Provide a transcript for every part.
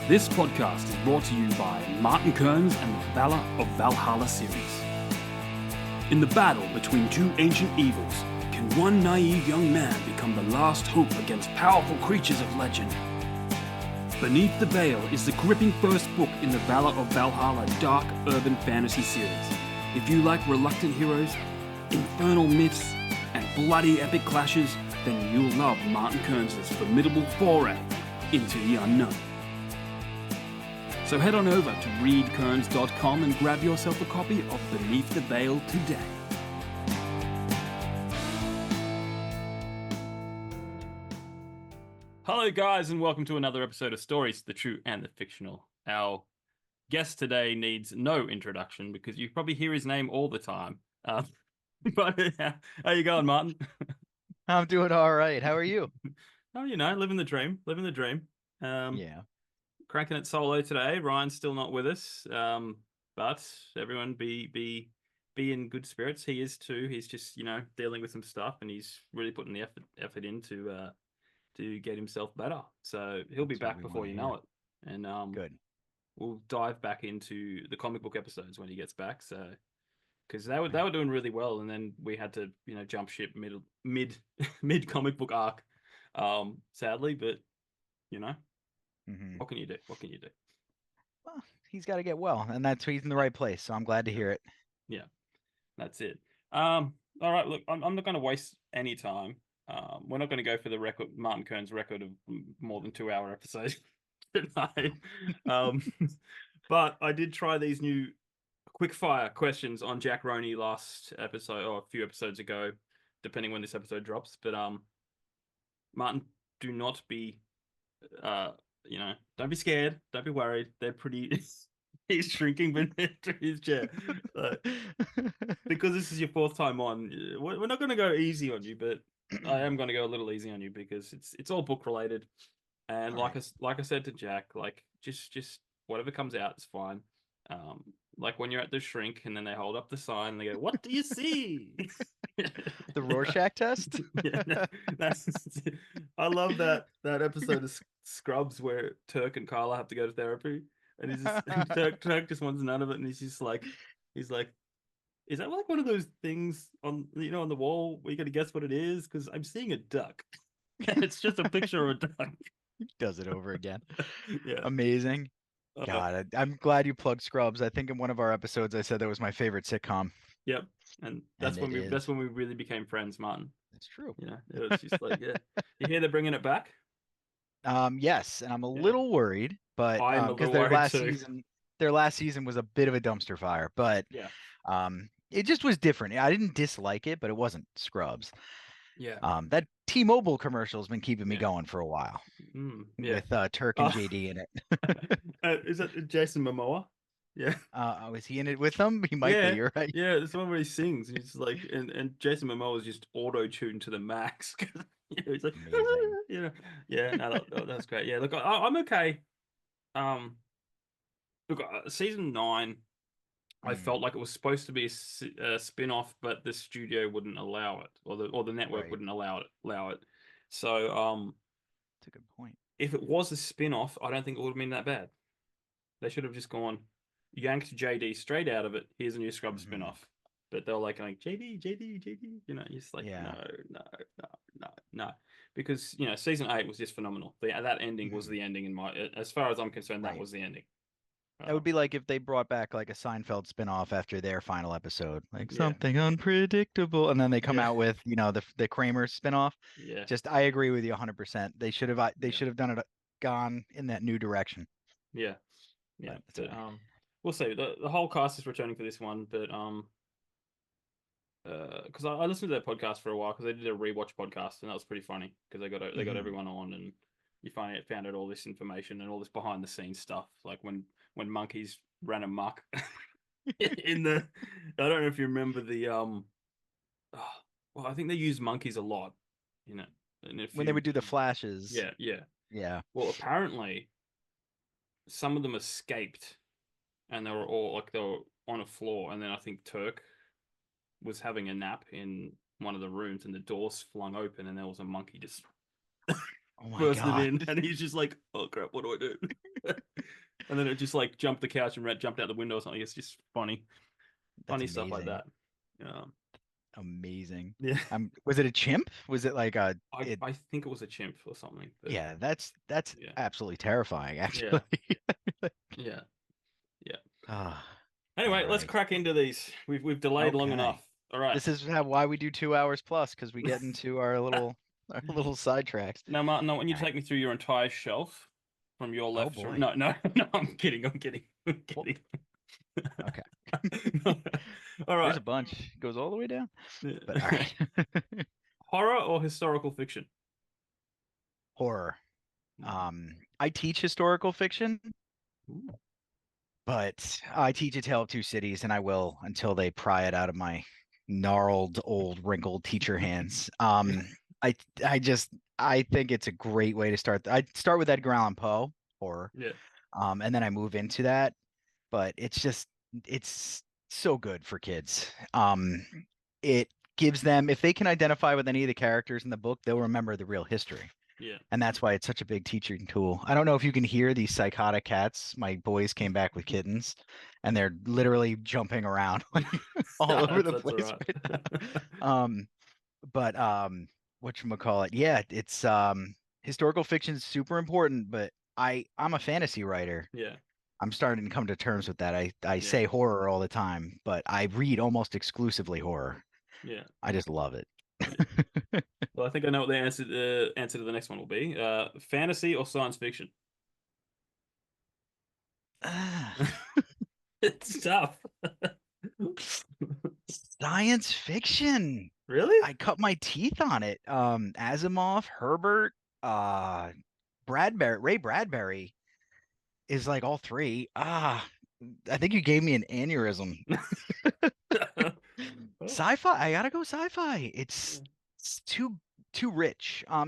This podcast is brought to you by Martin Kearns and the Valor of Valhalla series. In the battle between two ancient evils, can one naive young man become the last hope against powerful creatures of legend? Beneath the Veil is the gripping first book in the Valor of Valhalla dark urban fantasy series. If you like reluctant heroes, infernal myths, and bloody epic clashes, then you'll love Martin Kearns' formidable foray into the unknown. So head on over to readkearns.com and grab yourself a copy of Beneath the Veil today. Hello guys, and welcome to another episode of Stories, the True and the Fictional. Our guest today needs no introduction because you probably hear his name all the time. But how you going, Martin? I'm doing all right. How are you? Oh, living the dream. Yeah. Cranking it solo today. Ryan's still not with us, but everyone be in good spirits. He is too. He's just dealing with some stuff, and he's really putting the effort in to get himself better. So he'll be back before you know it, and Good. we'll dive back into the comic book episodes when he gets back. So because they were doing really well, and then we had to jump ship mid comic book arc, sadly, but what can you do? Well, he's got to get well, and he's in the right place. So I'm glad to hear it. Yeah, that's it. All right, look, I'm not going to waste any time. We're not going to go for the record, Martin Kearns' record of more than 2-hour episodes tonight. But I did try these new quickfire questions on Jack Roney last episode, or a few episodes ago, depending when this episode drops. But Martin, do not be don't be scared, don't be worried. They're pretty. He's shrinking beneath his chair. Because this is your fourth time on, we're not going to go easy on you, but I am going to go a little easy on you because it's all book related. And like I said to Jack, like just whatever comes out is fine. Like when you're at the shrink and then they hold up the sign and they go, "What do you see?" The Rorschach test. Yeah, I love that episode of Scrubs where Turk and Carla have to go to therapy, and Turk just wants none of it, and he's like, is that like one of those things on the wall where you got to guess what it is? Because I'm seeing a duck. It's just a picture of a duck. He does it over again. Yeah, amazing. God, I'm glad you plugged Scrubs. I think in one of our episodes I said that was my favorite sitcom. Yep, and that's when we really became friends, Martin. That's true. It was just like, yeah. You hear they're bringing it back? Yes, and I'm a little worried, but because their last season was a bit of a dumpster fire, but yeah, it just was different. I didn't dislike it, but it wasn't Scrubs. Yeah. That T-Mobile commercial has been keeping me going for a while. With Turk and JD in it. Is that Jason Momoa? Yeah. Was he in it with them? He might be. You're right. Yeah, there's one where he sings. He's like, and Jason Momoa is just auto-tuned to the max. He's like, amazing. Yeah. No, that's great. Yeah, look, I'm okay. Look, season 9. I felt like it was supposed to be a spin-off, but the studio wouldn't allow it, or the network wouldn't allow it. So, that's a good point. If it was a spin-off, I don't think it would have been that bad. They should have just gone, yanked JD straight out of it. Here's a new Scrubs spin-off. But they're like JD. It's like no. Because season 8 was just phenomenal. That ending was the ending as far as I'm concerned. That was the ending. That would be like if they brought back like a Seinfeld spinoff after their final episode, like something unpredictable, and then they come out with the Kramer spinoff. Yeah. Just I agree with you 100%. They should have done it, gone in that new direction. Yeah. But, we'll see. The whole cast is returning for this one, but because I listened to their podcast for a while because they did a rewatch podcast, and that was pretty funny because they got everyone on, and you found out all this information and all this behind the scenes stuff, like when monkeys ran amok in the. I don't know if you remember the well, I think they used monkeys a lot, when they would do the flashes. Yeah. Well, apparently, some of them escaped, and they were on a floor, and then I think Turk was having a nap in one of the rooms, and the doors flung open, and there was a monkey just Oh my bursted God. in, and he's just like, "Oh crap, what do I do?" And then it just like jumped the couch and jumped out the window or something. It's just funny, That's funny stuff like amazing. that. Amazing. Yeah. Was it a chimp? Was it like a it? I think it was a chimp or something. But Yeah, that's yeah, absolutely terrifying, yeah, actually. yeah, yeah. Ah, all Anyway, let's right. crack into these. We've delayed long Okay. enough. All right. This is why we do 2 hours plus, because we get into our little sidetracks. Now, Martin, I want you All to right. take me through your entire shelf from your Oh left to boy. no, no, no. I'm kidding. I'm kidding. I'm Well, kidding. okay. All There's right. a bunch. It goes all the way down. But all Yeah. right. Horror or historical fiction? Horror. Mm. I teach historical fiction, Ooh. but I teach A Tale of Two Cities, and I will until they pry it out of my gnarled, old, wrinkled teacher hands. I I just I think it's a great way to start. I start with Edgar Allan Poe horror, Yeah, and then I move into that. But it's so good for kids. It gives them, if they can identify with any of the characters in the book, they'll remember the real history. yeah. And that's why it's such a big teaching tool. I don't know if you can hear these psychotic cats. My boys came back with kittens, and they're literally jumping around like all over the That's all place right. right now. But whatchamacallit? Yeah, it's historical fiction is super important, but I'm a fantasy writer. Yeah, I'm starting to come to terms with that. I yeah, say horror all the time, but I read almost exclusively horror. yeah, I just love it. yeah. Well, I think I know what the answer to the next one will be. Fantasy or science fiction? Ah, It's tough. science fiction. Really? I cut my teeth on it. Asimov, Herbert, uh, Bradbury, Ray Bradbury is like all three. I think you gave me an aneurysm. Oh, Sci-fi, I gotta go sci-fi. It's too rich. yeah.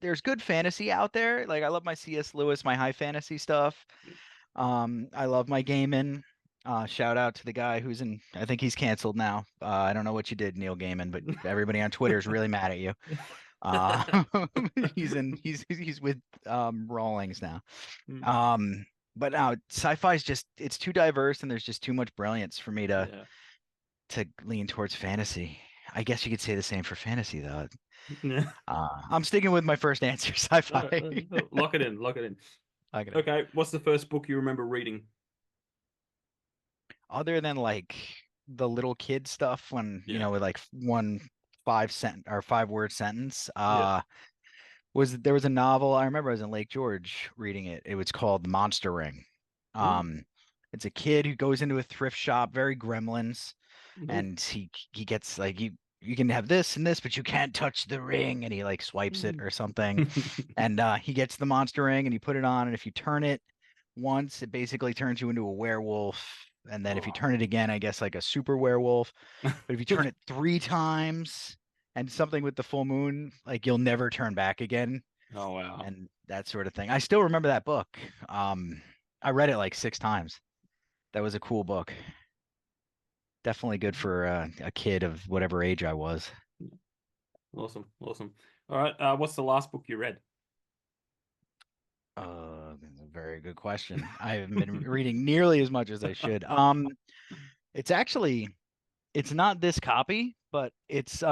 There's good fantasy out there. Like I love my C.S. Lewis, my high fantasy stuff. I love my Gaiman. Shout out to the guy who's in. I think he's canceled now. I don't know what you did, Neil Gaiman, but everybody on Twitter is really mad at you. Uh, he's with Rawlings now. Mm, But now sci-fi is just it's too diverse and there's just too much brilliance for me yeah. to lean towards fantasy. I guess you could say the same for fantasy though. Yeah. I'm sticking with my first answer, sci-fi. Lock it in. Lock it in. I gotta Okay. What's the first book you remember reading? other than like the little kid stuff when Yeah. with like one 5 cent or 5 word sentence. Yeah. There was a novel I remember I was in Lake George reading it. It was called Monster Ring. Ooh. Um, it's a kid who goes into a thrift shop, very Gremlins, Ooh. and he gets like you can have this and this, but you can't touch the ring, and he like swipes it or something, and he gets the monster ring and you put it on, and if you turn it once, it basically turns you into a werewolf, and then if you Oh. turn it again, I guess like a super werewolf. But if you turn it 3 times and something with the full moon, like you'll never turn back again, Oh wow. and that sort of thing. I still remember that book. I read it like 6 times. That was a cool book. Definitely good for a kid of whatever age I was. Awesome. Awesome. All right. What's the last book you read? That's a very good question. I haven't been reading nearly as much as I should. It's actually it's not this copy, but it's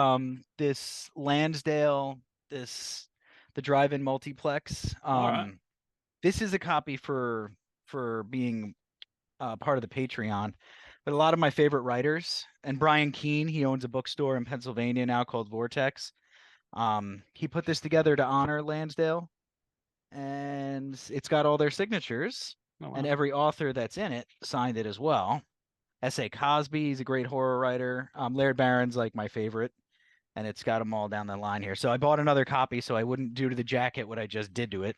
this Lansdale, this the drive-in multiplex. All right. This is a copy for being part of the Patreon. But a lot of my favorite writers and Brian Keene, he owns a bookstore in Pennsylvania now called Vortex. He put this together to honor Lansdale, and it's got all their signatures, Oh and wow. every author that's in it signed it as well. S.A. Cosby, he's a great horror writer. Laird Barron's like my favorite, and it's got them all down the line here. So I bought another copy so I wouldn't do to the jacket what I just did to it.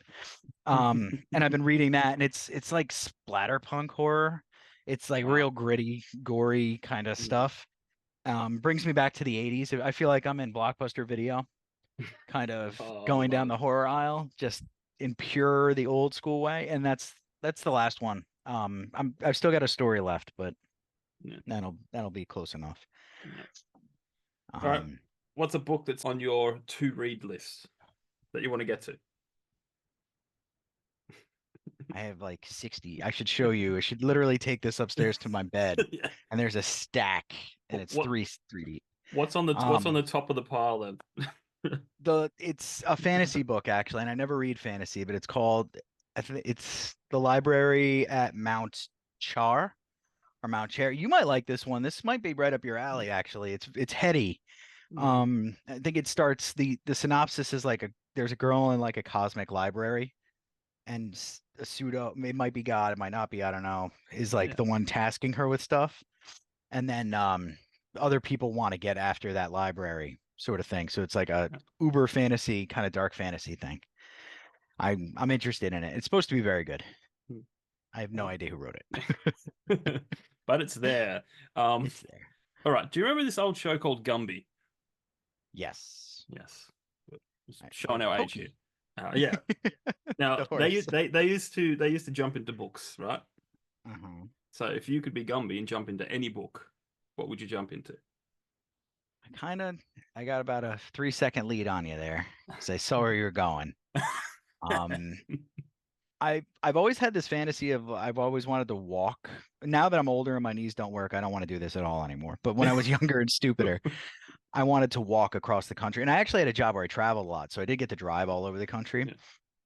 And I've been reading that, and it's like splatterpunk horror. It's like Wow. real gritty, gory kind of Yeah. stuff. Brings me back to the 80s. I feel like I'm in Blockbuster Video, kind of Oh, I going love down it. the horror aisle, just in pure the old school way. And that's the last one. I've still got a story left, but Yeah. that'll be close enough. Yeah. All right. Um, What's a book that's on your to read list that you want to get to? I have like 60. I should show you. I should literally take this upstairs to my bed, Yeah. and there's a stack, and it's What three deep. what's on Um, the top of the pile then? it's a fantasy book actually, and I never read fantasy, but it's called. I think it's The Library at Mount Char or Mount Cher. You might like this one. This might be right up your alley, actually. It's heady. Mm, I think it starts the synopsis is like there's a girl in like a cosmic library, and a pseudo, it might be God, it might not be, I don't know, is like yeah. the one tasking her with stuff, and then other people want to get after that library sort of thing. So it's like a uber fantasy kind of dark fantasy thing. I'm interested in it. It's supposed to be very good. Mm. I have no Oh. idea who wrote it. But it's there. Um, It's there. all right. Do you remember this old show called Gumby? Yes. Yes. Just showing Like our age here. Pokey, Yeah. Now the horse. they used to jump into books, right? Uh-huh. So if you could be Gumby and jump into any book, what would you jump into? I got about a 3 second lead on you there because I saw where you're going. Um, I've always had this fantasy of I've always wanted to walk. Now that I'm older and my knees don't work, I don't want to do this at all anymore. But when I was younger and stupider, I wanted to walk across the country. And I actually had a job where I traveled a lot, so I did get to drive all over the country. Yeah.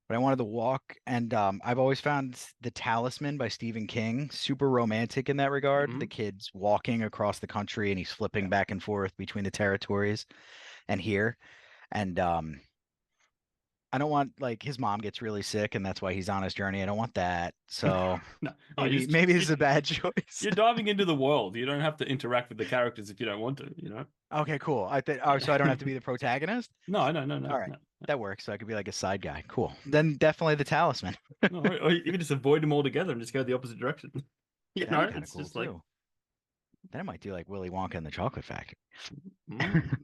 But I wanted to walk, and I've always found The Talisman by Stephen King super romantic in that regard. The Mhm. kid's walking across the country and he's flipping Yeah. back and forth between the territories and here. And I don't want like his mom gets really sick and that's why he's on his journey. I don't want that. So No, oh, maybe this is a bad choice. you're diving into the world. You don't have to interact with the characters if you don't want to, you know? Okay, cool. I think oh, so I don't have to be the protagonist? No, no, no, no, All right. no. That works. So I could be like a side guy. Cool. Then definitely the talisman. No, or you can just avoid them altogether and just go the opposite direction. You That'd know, be kind of it's cool just like, too. Then I might do like Willy Wonka and the Chocolate Factory. mm,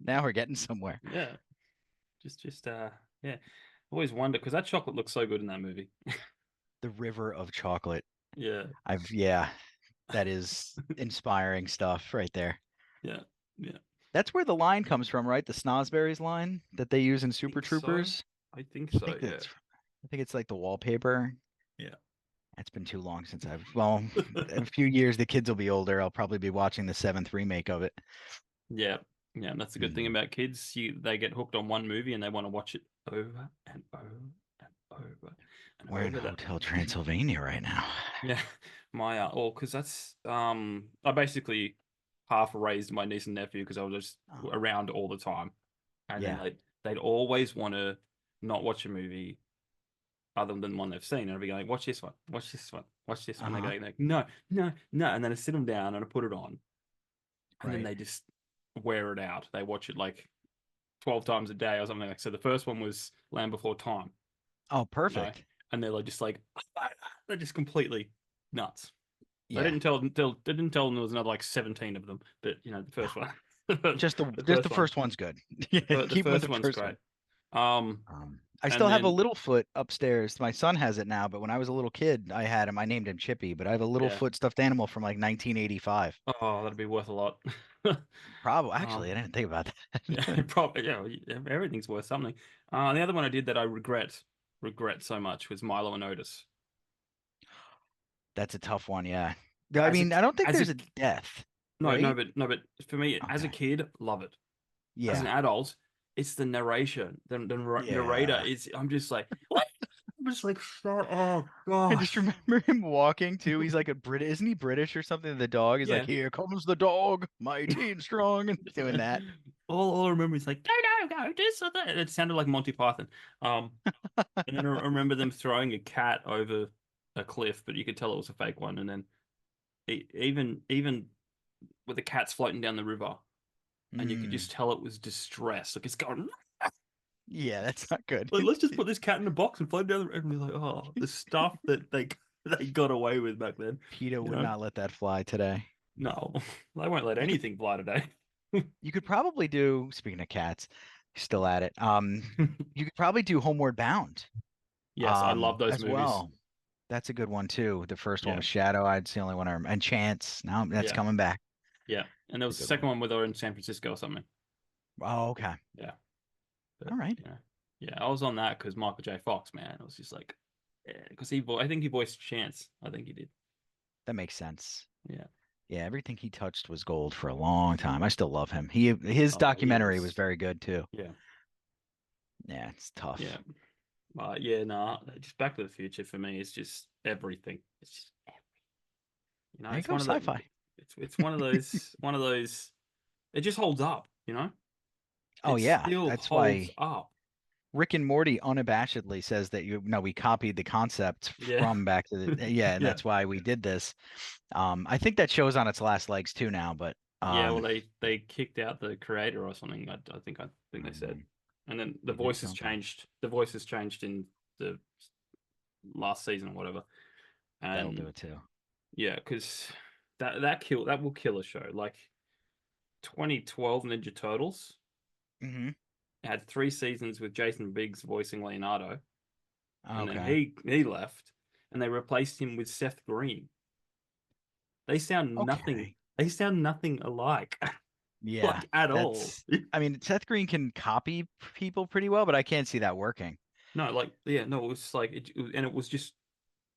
Now we're getting somewhere. yeah, yeah. Always wonder because that chocolate looks so good in that movie. The river of chocolate. Yeah, Yeah, that is inspiring stuff right there. yeah, yeah. That's where the line comes from, right? The Snosberries line that they use in I Super think so. Troopers. I think I so. think Yeah, that's I think it's like the wallpaper. yeah, It's been too long since well, in a few years the kids will be older. I'll probably be watching the seventh remake of it. yeah, yeah. And that's the good thing Mm. about kids. They get hooked on one movie and they want to watch it over and over and over and We're in over that. Hotel Transylvania right now. Yeah, my well, because that's I basically half raised my niece and nephew because I was just Oh, around all the time, and then yeah. they'd always want to not watch a movie other than one they've seen, and I'd be going, watch this one, watch this one, watch this one. They go Uh-huh. like, no, no, no, and then I sit them down and I put it on, and then Right. they just wear it out. They watch it like 12 times a day or something like. So the first one was Land Before Time, Oh, you know, perfect. and they're like just like they're just completely nuts. Yeah. They didn't tell them there was another like 17 of them, but you know the first one, Just the the just the first one, first one's good. Yeah, the keep with first the one's first great. one. Um, I and still have a then Littlefoot upstairs. My son has it now, but when I was a little kid, I had him. I named him Chippy, but I have a yeah, Littlefoot stuffed animal from like 1985. oh, that'd be worth a lot. Probably, actually, I Um, didn't think about yeah, that. probably everything's worth something. The other one I did that I regret so much was Milo and Otis. That's a tough one, yeah. I As a mean, I don't think as there's a a death, no no right? but for me as a Okay. kid, love it. As an Yeah. adult, it's the narration. The narrator Yeah. is. I'm just like, what? I'm just like, shut up, I just gosh. remember him walking too. He's like a Brit, isn't he British or something? The dog is like, Yeah. here comes the dog, mighty and strong, and doing that. All I remember is like, go, this or that. It sounded like Monty Python. Um, and then I remember them throwing a cat over a cliff, but you could tell it was a fake one. And then even with the cats floating down the river, and you could Mm, just tell it was distressed. Like it's going, yeah, that's not good. like, let's just put this cat in a box and float down the river. And be like, oh, the stuff that they got away with back then, PETA you would know? not let that fly today. No, they won't let You could anything fly today. you could probably do, speaking of cats, still at it. You could probably do Homeward Bound, Yes, I love those as movies. well. That's a good one too. The first one Yeah, was Shadow. I'd the only one and Chance. Now that's yeah, coming back. yeah. And there It's was a the good second one. one where they were in San Francisco or something. Oh, okay. Yeah, All but right. yeah, I was on that because Michael J. Fox, man, it was just like, because I think he voiced Chance. I think he did. That makes sense. Yeah. Yeah, everything he touched was gold for a long time. I still love him. His Oh, he documentary was was. very good too. Yeah. Yeah, it's Yeah. tough. Yeah. Nah. Just Back to the Future for me is just everything. It's just There you it's go, one of the. sci-fi. It's one of those. It just holds up. Oh It yeah, still that's holds why up. Rick and Morty unabashedly says that we copied the concept Yeah. from Back to the yeah, and Yeah. that's why we did this. I think that show's on its last legs too now, but Yeah, well, they kicked out the creator or something. I think they said, mm, and then the they did voices something. changed. The voices changed in the last season or whatever. That'll do And it too. yeah, because that will kill a show. Like 2012 Ninja Turtles Hmm. had 3 seasons with Jason Biggs voicing Leonardo, and then Okay. he left, and they replaced him with Seth Green. They sound nothing. Okay. They sound nothing alike, Yeah, like at all. that's. I mean, Seth Green can copy people pretty well, but I can't see that working. No, like yeah, no, it was like and it was just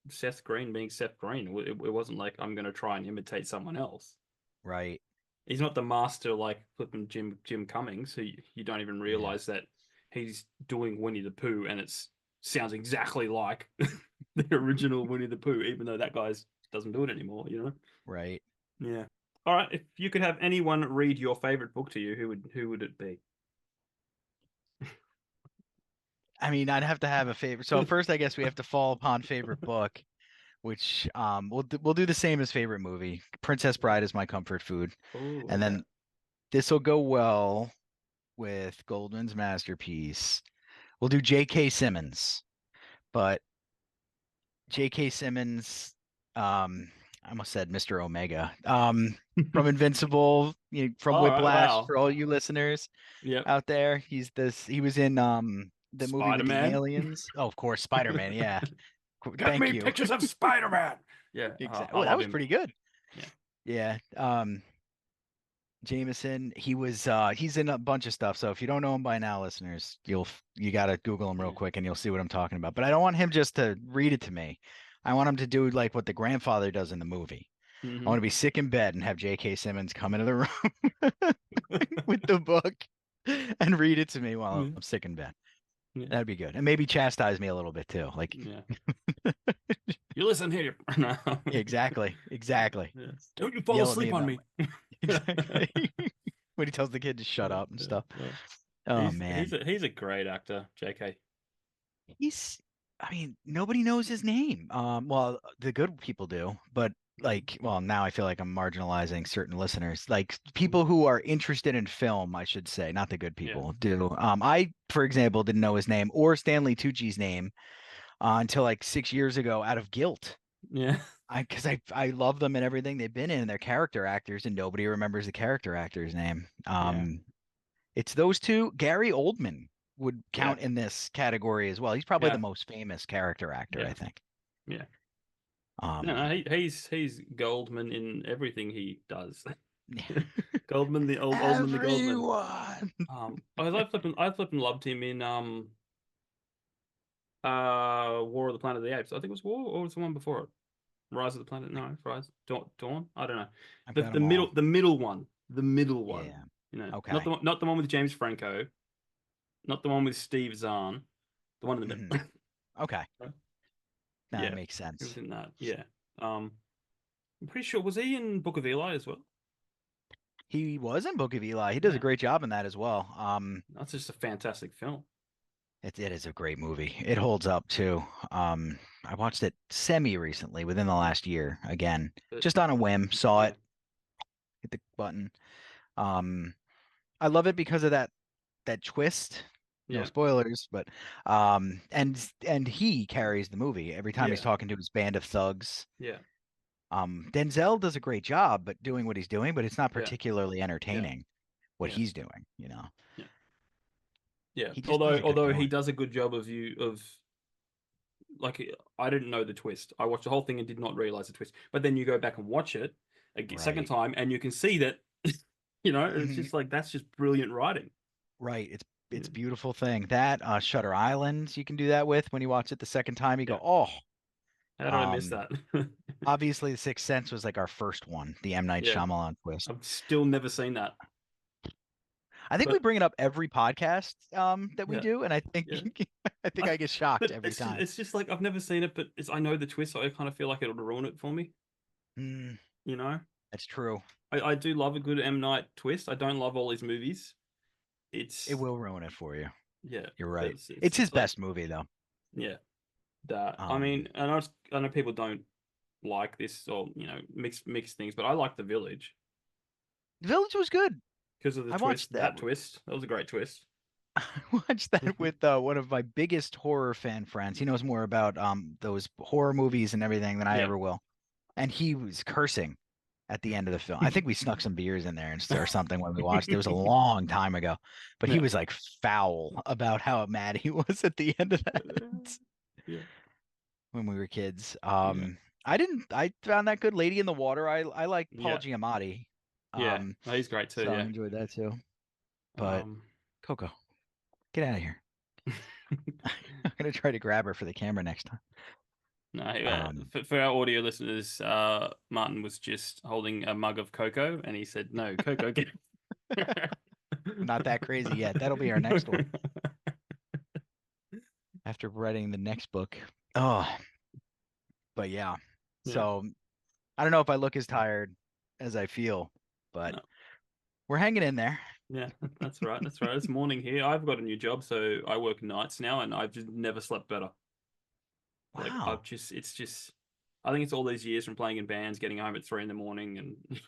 Seth Green being Seth Green. It wasn't like I'm gonna try and imitate someone else. Right. He's not the master like flipping Jim Cummings, who you don't even Yeah. realize that he's doing Winnie the Pooh, and it sounds exactly like the original Winnie the Pooh, even though that guy's doesn't do it anymore. Right. Yeah. All right. If you could have anyone read your favorite book to you, who would it be? I mean, I'd have to have a favorite. So first, I guess we have to fall upon favorite book, which we'll do the same as favorite movie. Princess Bride is my comfort food, Oh, and okay. then this will go well with Goldman's masterpiece. We'll do J.K. Simmons, but J.K. Simmons, I almost said Mr. Omega, from Invincible, from All right. Whiplash Wow. for all you listeners Yep. out there. He was in the movie with the Spider-Man. aliens. Oh, of course, Spider-Man. Yeah. Get Thank me you. pictures of Spider-Man. Yeah, Exactly. I Oh, that love was him. pretty good. Yeah. Yeah. Jameson, he's in a bunch of stuff. So if you don't know him by now, listeners, you gotta Google him real Yeah. quick and you'll see what I'm talking about. But I don't want him just to read it to me. I want him to do like what the grandfather does in the movie. I want Hmm. to be sick in bed and have J.K. Simmons come into the room with the book and read it to me while Yeah. I'm sick in bed. Yeah. That'd be good. And maybe chastise me a little bit too. Like, Yeah. You listen here. No. yeah, exactly. Exactly. Yeah. Don't you fall Yell at me asleep on about me. my exactly. When he tells the kid to shut up and Yeah. stuff. Yeah. Oh He's man. he's a he's a great actor, JK. He's I mean, nobody knows his name. Well, the good people do, but like, well, now I feel like I'm marginalizing certain listeners. Like people who are interested in film, I should say, not the good Yeah. people do. I, for example, didn't know his name or Stanley Tucci's name until like 6 years ago out of guilt. Yeah. Because I love them and everything they've been in, and they're character actors, and nobody remembers the character actor's name. Yeah. It's those two. Gary Oldman would Yeah. count in this category as well. He's probably the Yeah. most famous character actor, I Yeah. think. Yeah. No, Um, he's Goldman in everything he does. Goldman, the old man, the Goldman. everyone. I flipping loved him in War of the Planet of the Apes. I think it was War, or was the one before it? Rise of the Planet? No, Rise, Dawn. I don't know. I've The got the them middle all. the middle one, the middle one. Yeah. Not Okay. the one with James Franco, not the one with Steve Zahn, the one in the Hmm. middle. Okay. That Yeah, makes he was sense. in that. Yeah. Um, I'm pretty sure was he in Book of Eli as well? He was in Book of Eli. He does a Yeah, great job in that as well. that's just a fantastic film. It is a great movie. It holds up too. I watched it semi recently within the last year again, But just on a whim, saw yeah, it, hit the button. Um, I love it because of that twist. No yeah, spoilers, but and he carries the movie every time he's yeah, talking to his band of thugs. yeah, Denzel does a great job, but doing what he's doing, but it's not yeah, particularly yeah, entertaining what yeah, he's doing. yeah, yeah. He just does Although a good although he villain. does a good job of like I didn't know the twist. I watched the whole thing and did not realize the twist. But then you go back and watch it a second Right. time, and you can see that, it's Hmm. just like that's just brilliant writing. Right. It's it's beautiful thing. That Shutter Island, you can do that with when you watch it the second time. You go, Yeah. oh. How did I miss that? Obviously, The Sixth Sense was like our first one, the M. Night Yeah. Shyamalan twist. I've still never seen that. I think we But bring it up every podcast that we yeah, do, and I think yeah. I get shocked But every time. it's just like I've never seen it, but I know the twist, so I kind of feel like it'll ruin it for me. Mm, You know, that's true. I do love a good M Night twist. I don't love all his movies. It It's will ruin it for you. yeah, You're right. it's It's his just like best movie, though. yeah. That I Um, mean, I know people don't like this or mix things, but I like The Village Village was good. because of the I watched twist. that. That twist, that was a great twist. I watched that with one of my biggest horror fan friends. He knows more about those horror movies and everything than I Yeah. ever will. And he was cursing at the end of the film. I think we snuck some beers in there or something when we watched. It was a long time ago, but he Yeah. was like foul about how mad he was at the end of that Yeah. when we were kids. Yeah. I found that good. Lady in the Water. I like Paul Yeah. Giamatti. Yeah. No, he's great too. So I Yeah. enjoyed that too. But Um, Coco, get out of here. I'm gonna try to grab her for the camera next time. no, Um, for our audio listeners, Martin was just holding a mug of cocoa, and he said, "No, Coco, get." not that crazy yet. That'll be our next one after writing the next book. Oh, but yeah. Yeah. So I don't know if I look as tired as I feel, but No. we're hanging in there. Yeah, that's right. That's right. It's morning here. I've got a new job, so I work nights now, and I've just never slept better. Like Wow. it's just, I think it's all these years from playing in bands, getting home at 3 in the morning, and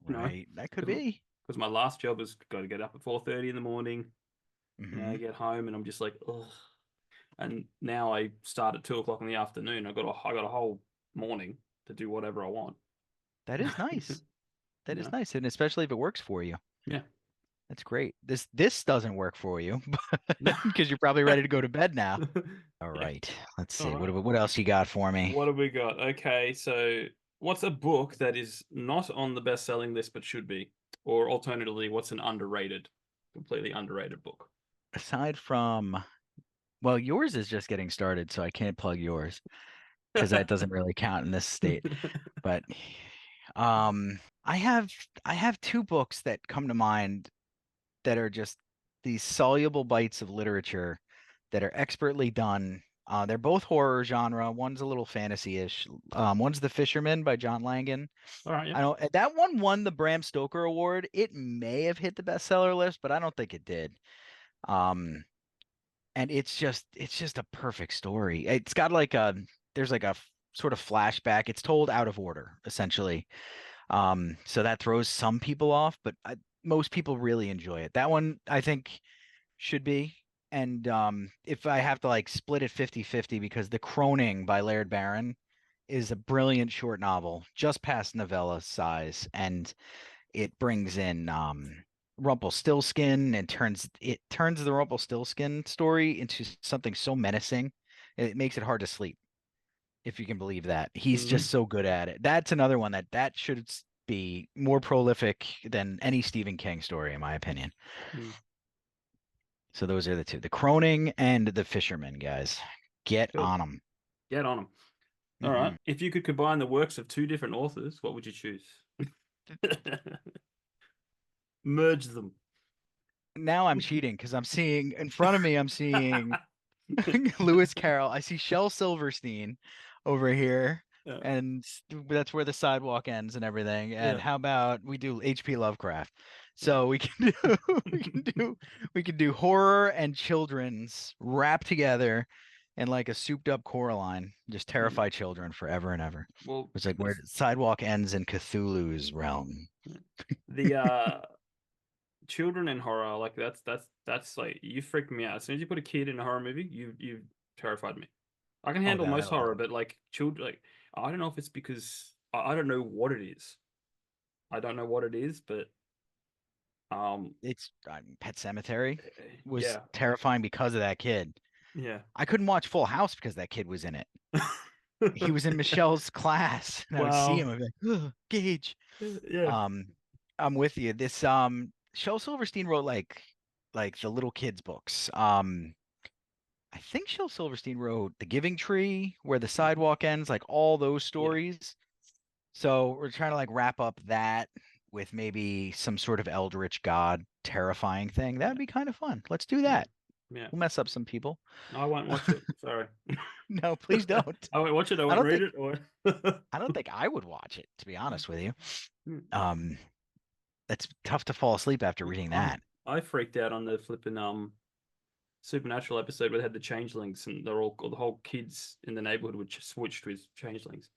Right. That could be. because my last job was got to get up at 4:30 in the morning. Hmm. I get home and I'm just like, ugh. And now I start at 2 o'clock in the afternoon. I got a whole morning to do whatever I want. That is nice. That is Yeah. nice. And especially if it works for you. Yeah. That's great. This doesn't work for you because you're probably ready to go to bed now. All Yeah. right. Let's see. All right. What else you got for me? What have we got? Okay, so what's a book that is not on the best-selling list but should be? Or alternatively, what's an completely underrated book? Aside from, well, yours is just getting started, so I can't plug yours because that doesn't really count in this state. But I have two books that come to mind that are just these soluble bites of literature that are expertly done. They're both horror genre. One's a little fantasy-ish. One's The Fisherman by John Langan. All right, yeah. I don't. That one won the Bram Stoker Award. It may have hit the bestseller list, but I don't think it did. And it's just a perfect story. It's got like there's like a sort of flashback. It's told out of order, essentially. So that throws some people off, but most people really enjoy it. That one I think should be. And if I have to like split it 50-50, because The Croning by Laird Barron is a brilliant short novel, just past novella size, and it brings in Rumpelstiltskin and turns the Rumpelstiltskin story into something so menacing. It makes it hard to sleep, if you can believe that. He's Mhm. just so good at it. That's another one that should be more prolific than any Stephen King story, in my opinion. Mm. So those are the two: The Croning and The Fisherman, guys. Get Cool. on them. Get on them. All right. If you could combine the works of two different authors, what would you choose? Merge them. Now I'm cheating because I'm seeing in front of me, I'm seeing Lewis Carroll. I see Shel Silverstein over here, Yeah. and that's where the sidewalk ends and everything. And Yeah. how about we do H.P. Lovecraft? So we can do we can do horror and children's wrapped together in like a souped up Coraline, just terrify children forever and ever. Well, It's like where sidewalk ends in Cthulhu's realm. the children in horror, like that's like you freaked me out. As soon as you put a kid in a horror movie, you terrified me. I can handle God, I most love horror, it. but like children, like I don't know if it's because I don't know what it is. I don't know what it is, but It's Pet Cemetery was yeah, terrifying because of that kid. yeah. I couldn't watch Full House because that kid was in it. He was in Michelle's class, and I would see him. I'd be like, "Ugh, Gage." Yeah. I'm with you. This Shel Silverstein wrote like like the little kids books. I think Shel Silverstein wrote The Giving Tree, Where the Sidewalk Ends, like all those Yeah, stories. So we're trying to like wrap up that with maybe some sort of eldritch god terrifying thing. That'd be kind of fun. Let's do yeah, that. yeah. We'll mess up some people. I won't watch it. Sorry. No, please don't. I won't watch it. I I won't don't read think it. Or I don't think I would watch it, to be honest with you. Mm. Um, it's tough to fall asleep after reading that. I freaked out on the flipping Supernatural episode where they had the changelings and the whole kids in the neighborhood would just switched with changelings.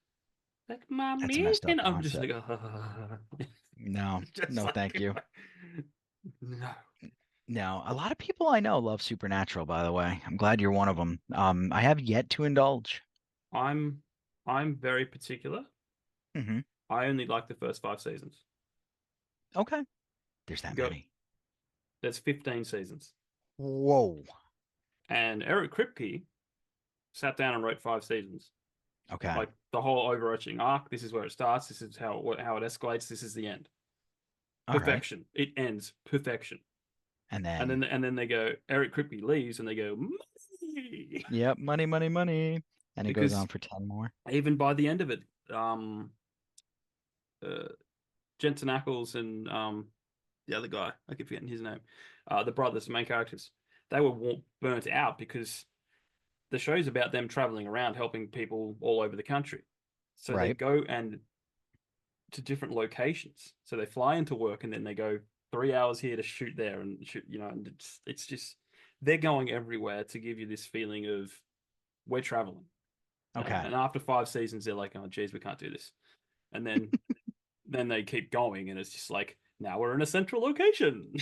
Like, That's a mommy, messed up and I'm just concept. like, No, just no, thank you. No. No, a lot of people I know love Supernatural, by the way. I'm glad you're one of them. I have yet to indulge. I'm very particular. Hmm. I only like the first 5 seasons. Okay. There's that Go. many. There's 15 seasons, Whoa. and Eric Kripke sat down and wrote 5 seasons. Okay. Like the whole overarching arc. This is where it starts. This is how it escalates. This is the end. All right. Perfection. It ends perfection. And And then they go. Eric Kripke leaves, and they go. Money! yep, money, money, money. And it goes Because on for 10 more. even by the end of it, uh, Jensen Ackles and the other guy, I keep forgetting his name, the brothers, the main characters, they were burnt out because the show's about them traveling around helping people all over the country. So they Right. go and to different locations. So they fly into work and then they go 3 hours here to shoot there and shoot, and it's just they're going everywhere to give you this feeling of we're traveling. Okay. And after 5 seasons, they're like, oh, geez, we can't do this. And then then they keep going, and it's just like, now we're in a central location.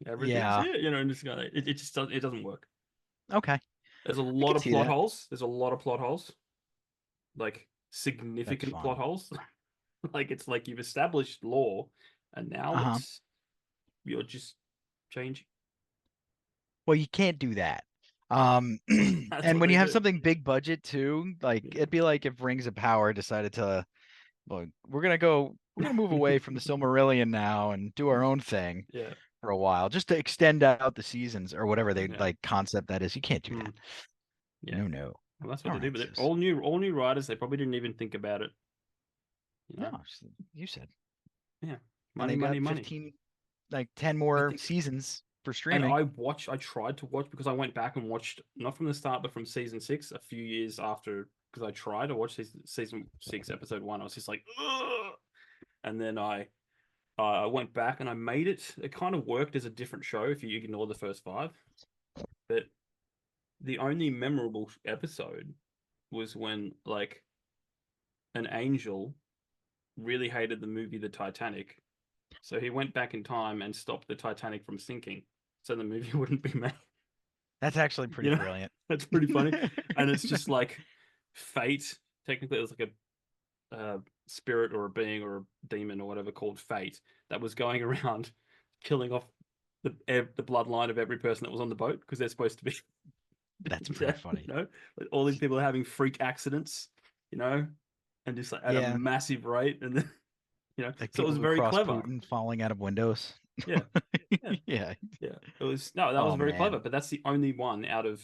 Everything's Yeah. here, and just it just doesn't work. Okay. There's a I lot can of see plot that. holes. There's a lot of plot holes, like That's significant plot fun. holes. Like it's like you've established lore, and now Uh-huh. you're just changing. Well, you can't do that. That's And what when they you have do. something big budget too, like Yeah. it'd be like if Rings of Power decided to, well, we're gonna move away from the Silmarillion now and do our own thing Yeah. for a while, just to extend out the seasons or whatever they Yeah. like concept that is. You can't do Mm. that. Yeah. No, no. Well, that's what All they do. right, But sis. all new writers, they probably didn't even think about it. No, you said. Yeah. And Money, they got money, money. 15, like 10 I more think seasons for And streaming. I tried to watch because I went back and watched not from the start, but from season 6, a few years after. Because I tried to watch season 6, episode 1. I was just like, ugh! And then I went back and I made it. It kind of worked as a different show if you ignore the first 5. But the only memorable episode was when like an angel really hated the movie The Titanic, so he went back in time and stopped the Titanic from sinking, so the movie wouldn't be made. That's actually pretty You know, brilliant. that's pretty funny. And it's just like fate. Technically, it was like a spirit or a being or a demon or whatever called fate that was going around killing off the bloodline of every person that was on the boat because they're supposed to be. That's pretty funny. Like all these people are having freak accidents, and just like at a Yeah, massive rate, and then, like so it people was who very cross clever. Putin falling out of windows. Yeah, yeah. Yeah. Yeah, it was no, that was Oh very clever. man. But that's the only one out of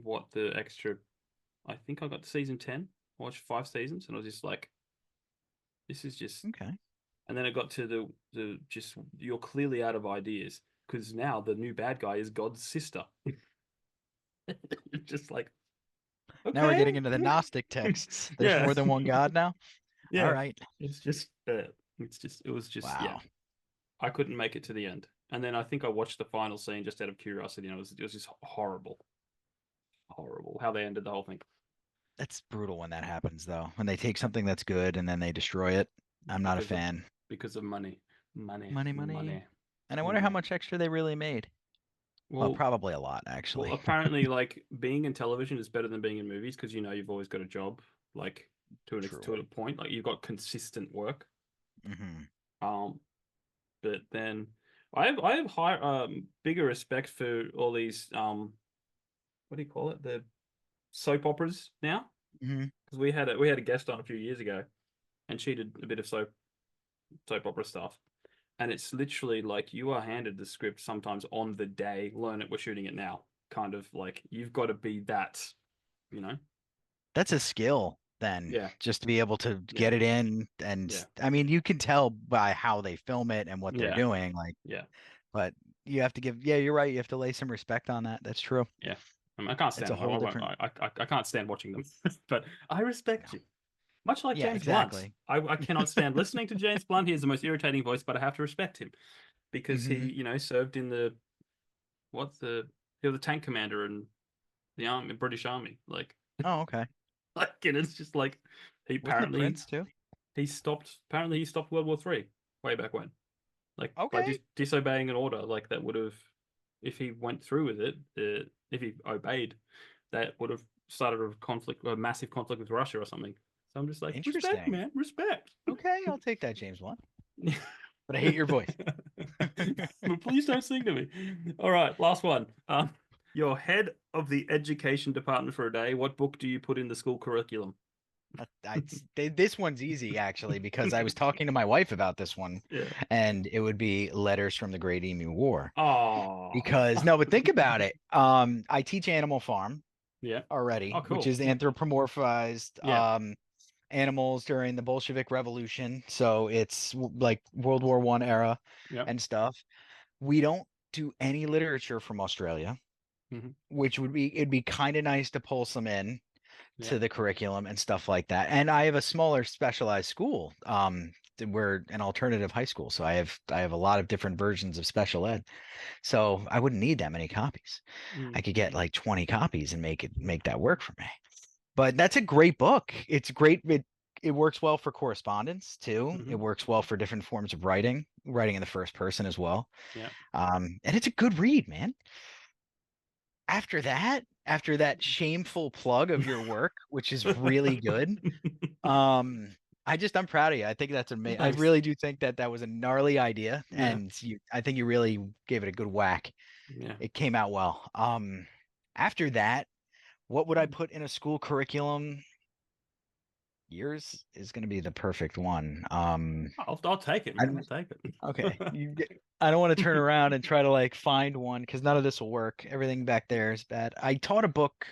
what the extra. I think I got to season 10. I watched 5 seasons, and I was just like, "This is just." Okay. And then it got to the just you're clearly out of ideas because now the new bad guy is God's sister. Just like, Now we're getting okay, into the Gnostic texts. There's yeah, more than one God now. All yeah. right. It's just, it was just, yeah. Wow. I couldn't make it to the end, and then I think I watched the final scene just out of curiosity, and it was just horrible, horrible how they ended the whole thing. That's brutal when that happens, though. When they take something that's good and then they destroy it. I'm not a because of fan. because of money, money, Money, money. money, And I wonder how money. much extra they really made. Well, Well, probably a lot, actually. apparently, like being in television is better than being in movies because you've always got a job, like True. to a point, like you've got consistent work. Hmm. Um, but then I have bigger respect for all these what do you call it, the soap operas now, Hmm. because we had a guest on a few years ago, and she did a bit of soap opera stuff, And it's literally like you are handed the script sometimes on the day, learn it, we're shooting it now. Kind of like you've got to be that, you know? That's a skill then, Yeah. just to be able to Yeah. get it in. And Yeah. I mean, you can tell by how they film it and what they're Yeah. doing, like, Yeah. but you have to give, yeah, you're right. You have to lay some respect on that. That's true. Yeah. I mean, I can't It's stand a them. whole different, I can't stand watching them, but I respect you. Much like yeah, James Blunt. exactly. I cannot stand listening to James Blunt. He has the most irritating voice, but I have to respect him because he, Hmm. you know, served in the he was the tank commander in the army, British Army. Oh, okay. And it's just like he Wasn't it apparently Prince too? he stopped World War Three way back when, like by Okay. disobeying an order, like that would have, if he went through with it, if he obeyed, that would have started a massive conflict with Russia or something. So I'm just like, respect, Interesting. man, respect. Okay, I'll take that, James Blunt. But I hate your voice. But please don't sing to me. All right, last one. You're head of the education department for a day. What book do you put in the school curriculum? This one's easy actually because I was talking to my wife about this one, Yeah. and it would be Letters from the Great Emu War. Oh. Because no, but think about it. I teach Animal Farm Yeah. already, Oh, which cool. is anthropomorphized Yeah. animals during the Bolshevik Revolution. So it's like World War I era Yeah. and stuff. We don't do any literature from Australia, Hmm. which it'd be kind of nice to pull some in Yeah. to the curriculum and stuff like that. And I have a smaller specialized school. We're an alternative high school, so I have a lot of different versions of special ed. So I wouldn't need that many copies. I Mm. could get like 20 copies and make that work for me. But that's a great book. It's great. It works well for correspondence too. It Hmm. works well for different forms of writing in the first person as well. Yeah. And it's a good read, man. After that shameful plug of your work, which is really good, um, I'm proud of you. I think that's amazing. I Thanks. really do think that was a gnarly idea, Yeah. and I think you really gave it a good whack. Yeah. It came out well. After that, what would I put in a school curriculum? Yours is going to be the perfect one. I'll take it, I, man. I'll take it. okay. I don't want to turn around and try to like find one because none of this will work. Everything back there is bad. I taught a book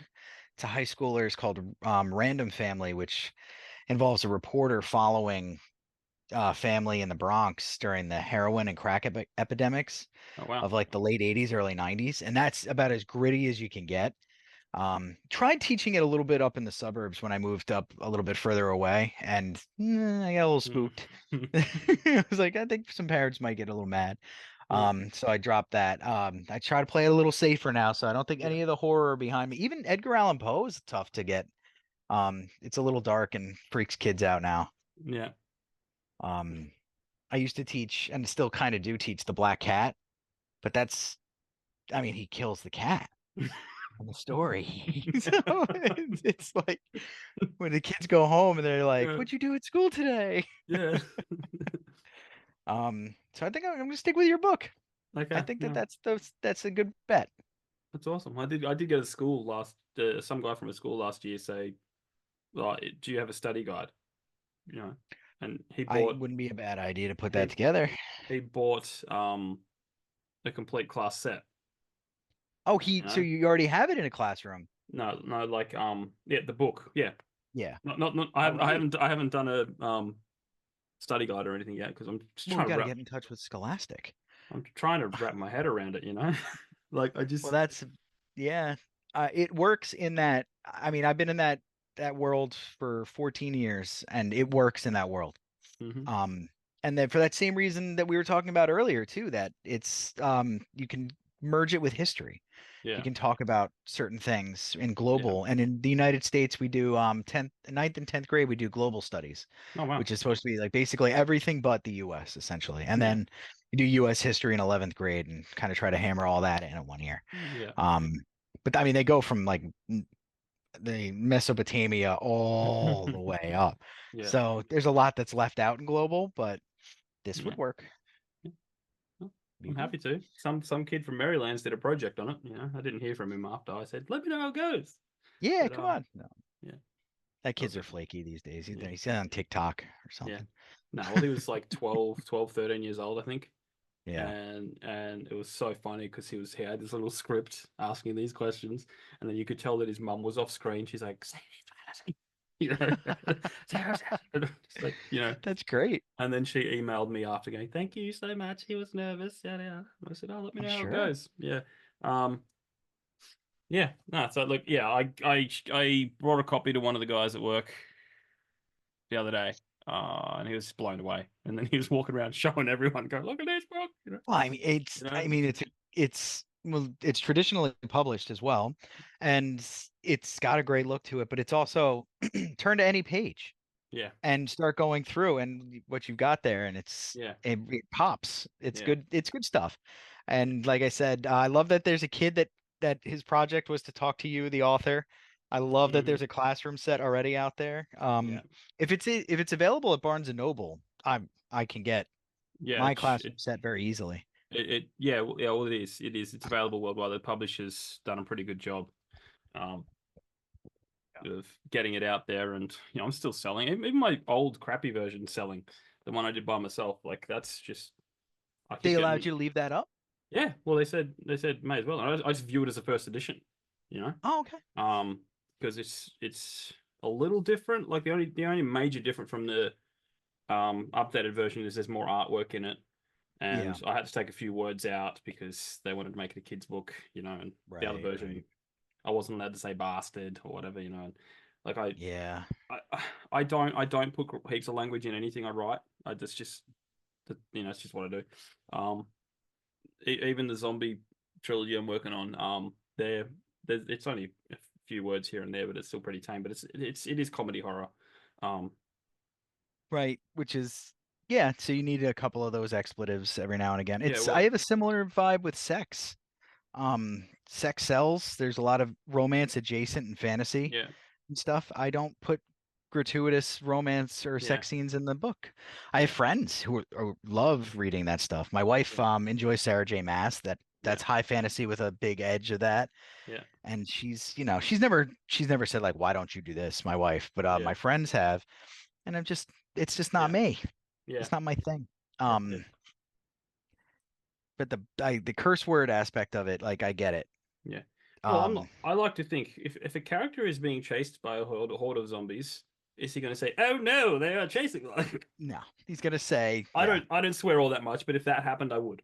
to high schoolers called Random Family, which involves a reporter following family in the Bronx during the heroin and crack epidemics Oh wow. of like the late 80s, early 90s. And that's about as gritty as you can get. Tried teaching it a little bit up in the suburbs when I moved up a little bit further away, and I got a little Mm. spooked. I was like, I think some parents might get a little mad. Yeah. So I dropped that. I try to play it a little safer now, so I don't think Yeah. any of the horror behind me. Even Edgar Allan Poe is tough to get. It's a little dark and freaks kids out now. Yeah. Um, I used to teach, and still kind of do teach, the Black Cat, but I mean, he kills the cat in the story. So it's like when the kids go home and they're like, Yeah. "What'd you do at school today?" Yeah. So I think I'm gonna stick with your book. I Okay. think Yeah. that's a good bet. That's awesome. I did go to school some guy from a school last year say, "Well, do you have a study guide?" You know, and I wouldn't be a bad idea to put that he together. he bought a complete class set. Oh, You so know, you already have it in a classroom. no, like yeah, the book. Yeah, Yeah. not. All right. I haven't done a study guide or anything yet because Well, we got to get in touch with Scholastic. I'm trying to wrap my head around it. You know, like I Well, just yeah. It works in that. I mean, I've been in that world for 14 years, and it works in that world. hmm Um, and then for that same reason that we were talking about earlier too, that you can merge it with history. You yeah, can talk about certain things in yeah. global, and in the United States we do 9th and 10th grade we do global studies, Oh wow, which is supposed to be like basically everything but the US essentially. And yeah, then you do US history in 11th grade and kind of try to hammer all that in 1 year. yeah, Um, but I mean they go from like the Mesopotamia all the way up. yeah. So there's a lot that's left out in global, but this Yeah. would work. Well, Be I'm cool. happy to. Some kid from Maryland's did a project on it. You know, I didn't hear from him after. I said, "Let me know how it goes." Yeah, But come on. No, yeah, That kids Okay. are flaky these days. Yeah. He's on TikTok or something. No, well, he was like 12, 13 years old, I think. Yeah. And it was so funny because he had this little script asking these questions, and then you could tell that his mum was off screen. She's like, "Say this fantasy," you know, just like, you know. That's great. And then she emailed me after going, "Thank you so much. He was nervous." Yeah, yeah. I said, "Oh, let me I'm know how it sure. goes." Yeah. Um. Yeah. No. So like, yeah, I brought a copy to one of the guys at work the other day, and he was blown away. And then he was walking around showing everyone, going, "Look at this book," you know. Well, I mean, You know. it's traditionally published as well, and it's got a great look to it, but it's also turn to any page Yeah. and start going through and what you've got there, and Yeah. it pops. It's Yeah. good. It's good stuff. And like I said, I love that there's a kid that his project was to talk to you, the author. I love that Mhm. there's a classroom set already out there. Yeah. If it's available at Barnes and Noble, I can get Yeah. my classroom set very easily. Yeah. Yeah. Well, it is. It is. It's available worldwide. The publisher's done a pretty good job. Um, of getting it out there, and I'm still selling. Even my old crappy version selling, the one I did by myself. Like that's just I They keep allowed getting. you to leave that up? Yeah, well, they said may as well. And I just view it as a first edition, you know, Oh, okay. because it's a little different. Like the only major difference from the updated version is there's more artwork in it, Yeah. and I had to take a few words out because they wanted to make it a kid's book, and the other Right, version right. I wasn't allowed to say bastard or whatever, and like Yeah. I don't put heaps of language in anything I write. It's just what I do. Um, Even the zombie trilogy I'm working on, it's only a few words here and there, but it's still pretty tame. But it is comedy horror. Um, Right, which is yeah, so you need a couple of those expletives every now and again. yeah, I well, have a similar vibe with sex. Sex sells. There's a lot of romance adjacent and fantasy yeah, and stuff. I don't put gratuitous romance or yeah, sex scenes in the book. I have yeah, friends who love reading that stuff. My wife yeah, enjoys Sarah J. Maas. yeah, That's high fantasy with a big edge of that. yeah, And she's never said like, why don't you do this, my wife, but yeah, my friends have, and it's just not yeah, me. yeah, It's not my thing. yeah. But the curse word aspect of it, like I get it. Yeah. Well, Um, I like to think if a character is being chased by a horde of zombies, is he going to say, "Oh no, they are chasing"? Like, no, he's gonna say, I yeah, don't swear all that much, but if that happened, I would.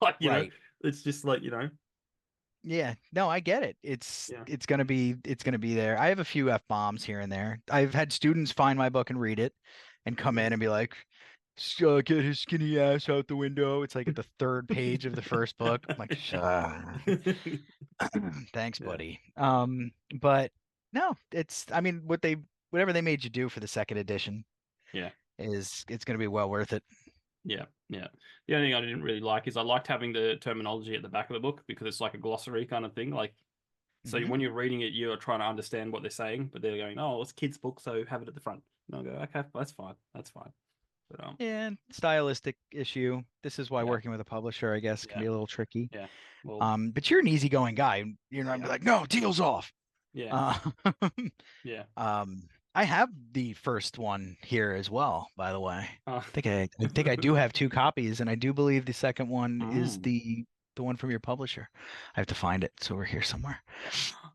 Like, right. it's just like, Yeah, no, I get it. yeah. It's gonna be there. I have a few F-bombs here and there. I've had students find my book and read it and come in and be like, get his skinny ass out the window. It's like at the third page of the first book. I'm like, thanks, Yeah. buddy. But no, I mean, whatever they made you do for the second edition Yeah. it's gonna be well worth it. Yeah. Yeah. The only thing I didn't really like is I liked having the terminology at the back of the book because it's like a glossary kind of thing. Like, so Mhm. when you're reading it, you're trying to understand what they're saying, but they're going, "Oh, it's a kid's book, so have it at the front." And I'll go, "Okay, that's fine. That's fine." But Yeah, stylistic issue. This is why yeah, working with a publisher, I guess, can yeah, be a little tricky. yeah. Well, But you're an easygoing guy. You're not yeah, be like, no, deal's off. yeah, Uh, yeah. I have the first one here as well, by the way. Uh, I think I do have two copies, and I do believe the second one is mm. the one from your publisher. I have to find it, so we're here somewhere.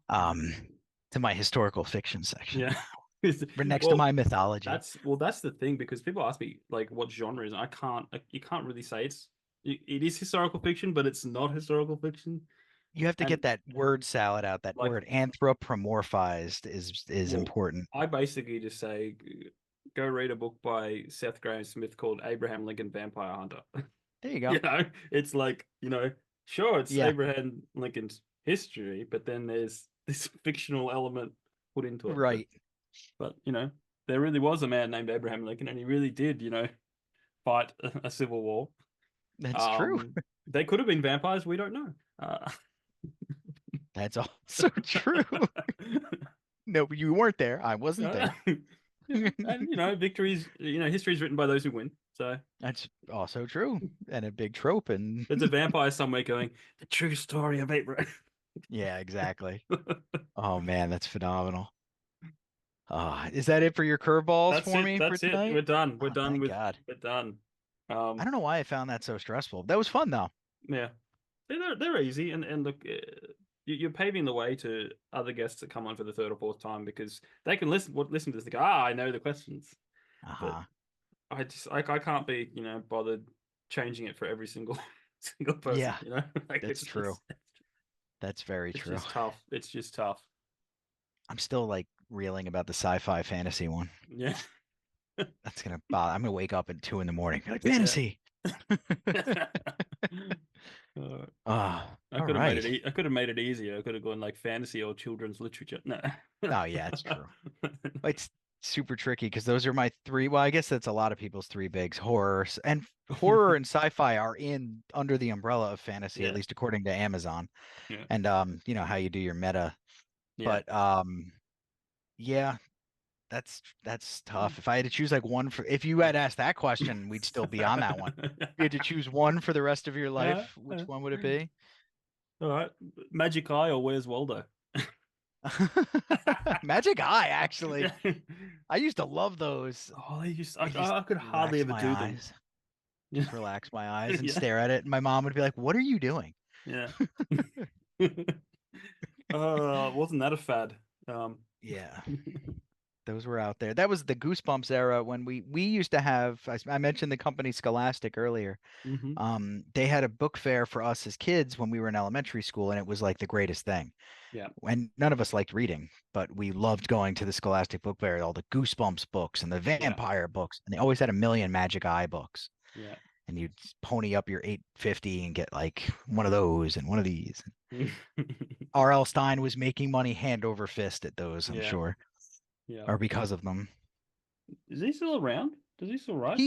Um, to my historical fiction section. Yeah. We're next to Well, my mythology. that's the thing because people ask me like what genre is. I can't. Like, you can't really say it is historical fiction, but it's not historical fiction. You have to And get that word salad out. That like, word anthropomorphized is well, important. I basically just say go read a book by Seth Graham Smith called Abraham Lincoln Vampire Hunter. There you go. It's like, sure, it's Yeah, Abraham Lincoln's history, but then there's this fictional element put into it. right. But there really was a man named Abraham Lincoln, and he really did, fight a civil war. That's true. They could have been vampires. We don't know. That's also true. No, you weren't there. I wasn't there. And victories. History is written by those who win. So That's also true. And a big trope. And there's a vampire somewhere going, the true story of Abraham. yeah, exactly. Oh man, that's phenomenal. Is that it for your curveballs That's for it. me for That's it. tonight? We're done. We're Oh, done thank with. God. We're done. I don't know why I found that so stressful. That was fun though. Yeah, they're easy, and look, you're paving the way to other guests that come on for the third or fourth time because they can listen to this. They go, I know the questions, but Uh-huh. I can't be bothered changing it for every single single person. Yeah, Like that's true. That's very it's true. just tough. It's just tough. I'm still like reeling about the sci-fi fantasy one. Yeah. That's gonna bother. I'm gonna wake up at 2 in the morning. Like Yeah. fantasy. I All could have made right. it. I could have made it easier. I could have gone like fantasy or children's literature. No. Oh yeah, it's true. It's super tricky because those are my three. Well, I guess that's a lot of people's three bigs. Horror and sci-fi are in under the umbrella of fantasy, at Yeah. least according to Amazon. Yeah. And you know how you do your meta. Yeah. But yeah, that's tough. If I had to choose like one for, if you had asked that question, we'd still be on that one. If you had to choose one for the rest of your life, which one would it be? All right. Magic Eye or Where's Waldo? Magic Eye, actually. I used to love those. Oh, they just I just I could hardly relax ever my do them. eyes. Just relax my eyes and Yeah. stare at it. And my mom would be like, "What are you doing?" Yeah. Wasn't that a fad? Yeah, those were out there. That was the Goosebumps era when we used to have. I mentioned the company Scholastic earlier. Mhm. They had a book fair for us as kids when we were in elementary school, and it was like the greatest thing. Yeah. And none of us liked reading, but we loved going to the Scholastic Book Fair, all the Goosebumps books and the vampire books, and they always had a million Magic Eye books. Yeah. And you'd pony up your 850 and get like one of those and one of these. R.L. Stein was making money hand over fist at those, I'm Yeah. sure, Yeah. or because of them. Is he still around? Does he still write?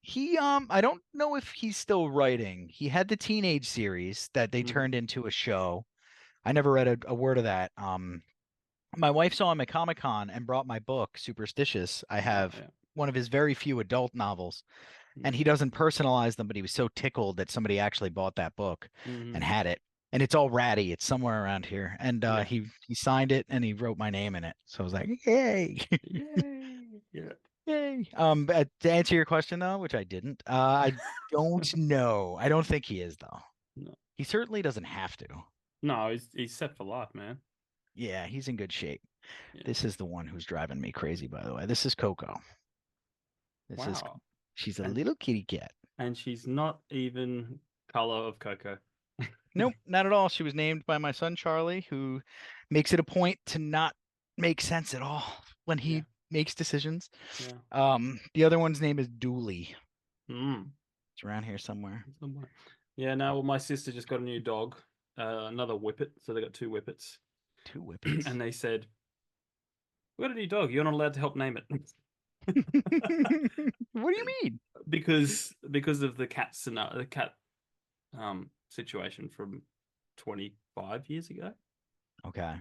He I don't know if he's still writing. He had the teenage series that they Mhm. turned into a show. I never read a word of that. My wife saw him at Comic-Con and brought my book, Superstitious. I have yeah. one of his very few adult novels, and Mhm. he doesn't personalize them, but he was so tickled that somebody actually bought that book Mhm. and had it. And it's all ratty. It's somewhere around here. And Yeah. he signed it and he wrote my name in it. So I was like, yay. Yay. Yeah. Yay. But to answer your question though, which I didn't, I don't know. I don't think he is though. No. He certainly doesn't have to. No, he's set for life, man. Yeah, he's in good shape. Yeah. This is the one who's driving me crazy, by the way. This is Coco. Wow. She's a And- little kitty cat. And she's not even color of Coco. Nope, not at all. She was named by my son Charlie, who makes it a point to not make sense at all when he Yeah. makes decisions. Yeah. The other one's name is Dooley. Mm. It's around here somewhere. Somewhere. Yeah, no, well, my sister just got a new dog, another whippet. So they got two whippets. 2 whippets. And they said, we got a new dog. You're not allowed to help name it. What do you mean? because of the cat situation from 25 years ago. Okay.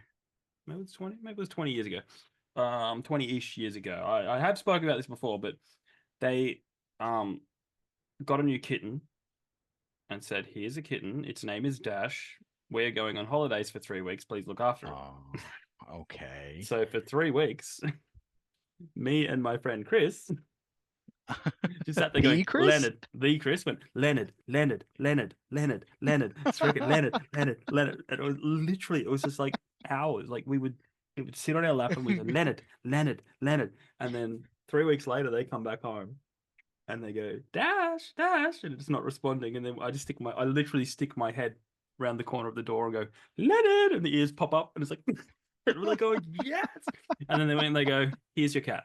Maybe it's 20. Maybe it was 20 years ago. 20-ish years ago. I have spoken about this before, but they got a new kitten and said, "Here's a kitten. Its name is Dash. We're going on holidays for 3 weeks. Please look after it." Oh, okay. So for 3 weeks, me and my friend Chris just sat there going, Chris? Leonard, the Chris went, Leonard. It's freaking Leonard. And it was literally, it was just like hours. Like we would sit on our lap and we go, Leonard. And then 3 weeks later, they come back home and they go, Dash. And it's not responding. And then I literally stick my head around the corner of the door and go, Leonard. And the ears pop up and it's like, and we're like going, yes. And then they went and they go, here's your cat.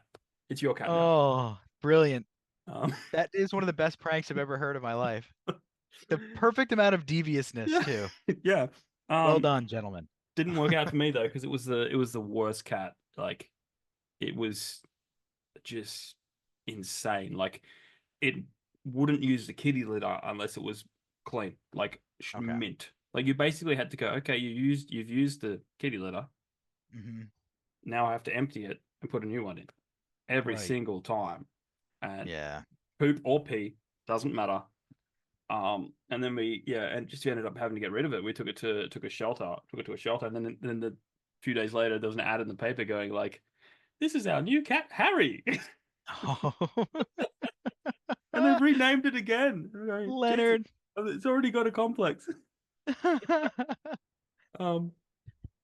It's your cat now. Oh, brilliant. Um, That is one of the best pranks I've ever heard in my life. The perfect amount of deviousness, too. Yeah. Well done, gentlemen. Didn't work out for me though, because it was the worst cat. Like, it was just insane. Like, it wouldn't use the kitty litter unless it was clean, like Okay. mint. Like, you basically had to go, okay, you've used the kitty litter. Mm-hmm. Now I have to empty it and put a new one in every Right. single time. And Yeah. poop or pee doesn't matter. And then and just ended up having to get rid of it. We took it to a shelter, and then a few days later there was an ad in the paper going like, this is our new cat, Harry. Oh, And they've renamed it again. I'm going, "Jesus, Leonard. it's already got a complex." Um,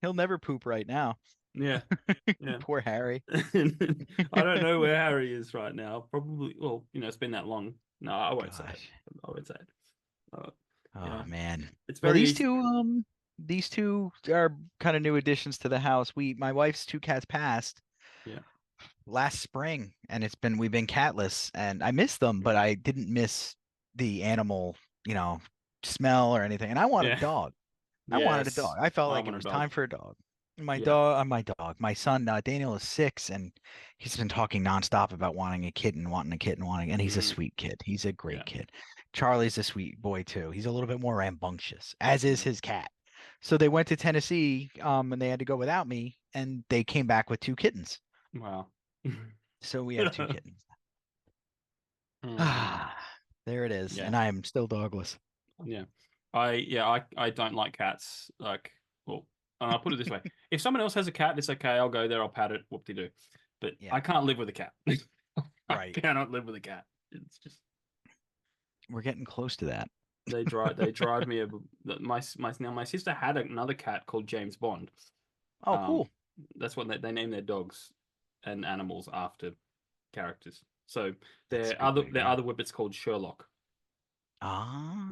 He'll never poop right now. yeah, yeah. Poor Harry. I don't know where Harry is right now. Probably, well, it's been that long. No, I won't say it. Gosh. I won't say it. Oh Yeah. man. It's Well, very these easy. two are kind of new additions to the house. My wife's two cats passed Yeah. last spring, and we've been catless, and I miss them, but I didn't miss the animal, smell or anything. And I wanted a Yeah. dog. I wanted a Yes. dog. I felt I like it want a was dog. time for a dog. Yeah. My son Daniel is 6, and he's been talking nonstop about wanting a kitten, and he's a Mm, sweet kid. He's a great yeah. kid. Charlie's a sweet boy too. He's a little bit more rambunctious, as is his cat. So they went to Tennessee, and they had to go without me, and they came back with 2 kittens. Wow. So we have 2 kittens. Mm, Ah, there it is, yeah. and I am still dogless. Yeah. I don't like cats. Like, well, I'll put it this way: if someone else has a cat, it's okay. I'll go there. I'll pat it. Whoop-de-doo. But Yeah, I can't live with a cat. I right. cannot live with a cat. It's just We're getting close to that. they drive me. My sister had another cat called James Bond. Oh, Um, cool. that's what they name their dogs and animals after characters. So That's a their good other way to their go. other whippet's called Sherlock. Oh,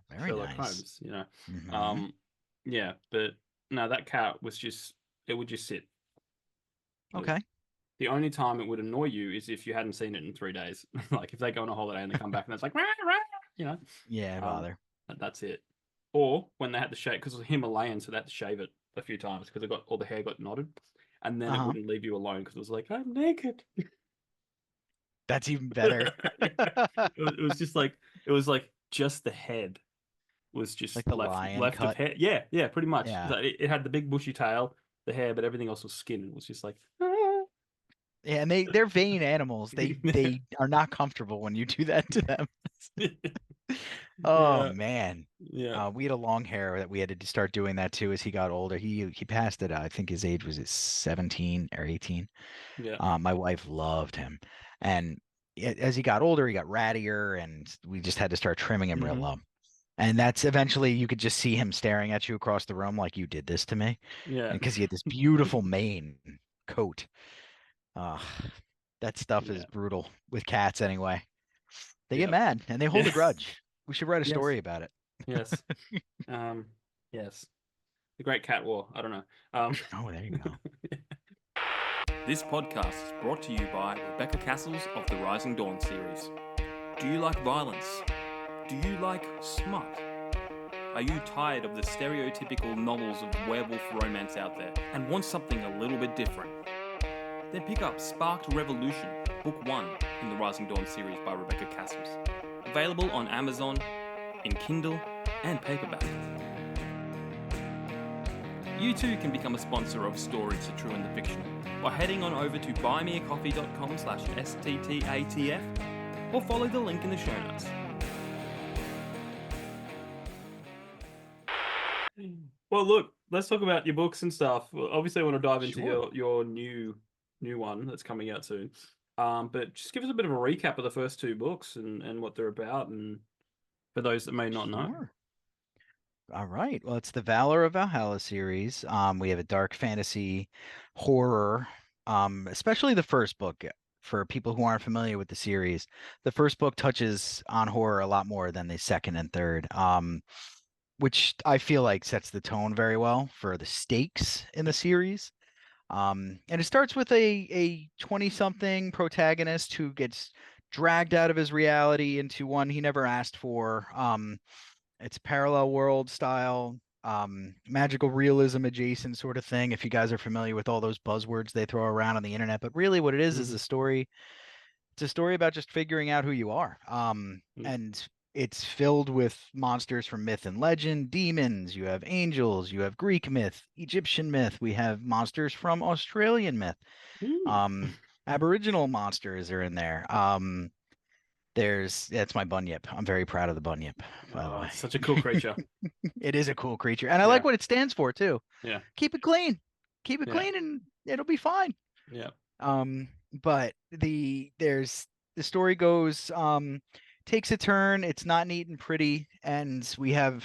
very Sherlock nice. Holmes. Mm-hmm. Yeah, but no, that cat was it would just sit. Okay. The only time it would annoy you is if you hadn't seen it in 3 days. Like if they go on a holiday and they come back and it's like, rah, rah, you know, Yeah, um, bother. that's it. Or when they had to shave, because it was Himalayan, so they had to shave it a few times because all the hair got knotted, and then it Uh-huh. wouldn't leave you alone because it was like, I'm naked. That's even better. It was just like just the head was just Like the lion left of cut. hair. Yeah, yeah, pretty much. Yeah. It had the big bushy tail, the hair, but everything else was skin. It was just like, ah. Yeah, and they're vain animals. They are not comfortable when you do that to them. Oh Yeah, man. yeah, We had a long hair that we had to start doing that too as he got older. He passed it. I think his age was 17 or 18. yeah. My wife loved him, and as he got older, he got rattier, and we just had to start trimming him real Hmm. low. And that's eventually you could just see him staring at you across the room like you did this to me, Yeah, and because he had this beautiful mane coat. Uh, that stuff is yeah, brutal with cats anyway. They get yeah, mad and they hold a yeah. grudge. We should write a Yes, story about it. yes, yes. The Great Cat War. I don't know. Oh, there you go. This podcast is brought to you by Rebecca Cassells of the Rising Dawn series. Do you like violence? Do you like smut? Are you tired of the stereotypical novels of werewolf romance out there and want something a little bit different? Then pick up Sparked Revolution, Book 1 in the Rising Dawn series by Rebecca Cassells. Available on Amazon, in Kindle, and paperback. You too can become a sponsor of Stories The True and the Fictional by heading on over to buymeacoffee.com/STTATF or follow the link in the show notes. Well, look, let's talk about your books and stuff. Well, obviously, I want to dive into Sure. your new one that's coming out soon. But just give us a bit of a recap of the first 2 books and what they're about, and for those that may not know. Sure. All right. Well, it's the Valor of Valhalla series. We have a dark fantasy horror, especially the first book. For people who aren't familiar with the series, the first book touches on horror a lot more than the second and third, which I feel like sets the tone very well for the stakes in the series. And it starts with a 20-something protagonist who gets dragged out of his reality into one he never asked for. It's parallel world style, magical realism adjacent sort of thing, if you guys are familiar with all those buzzwords they throw around on the internet. But really what it is a story. It's a story about just figuring out who you are. And it's filled with monsters from myth and legend, demons, you have angels, you have Greek myth, Egyptian myth, we have monsters from Australian myth. Aboriginal monsters are in there. That's my bunyip. I'm very proud of the bunyip, by the way. It's such a cool creature. It is a cool creature. And I Yeah. like what it stands for too. Yeah. Keep it clean. Keep it Yeah. clean and it'll be fine. Yeah. But there's the story goes takes a turn. It's not neat and pretty, and we have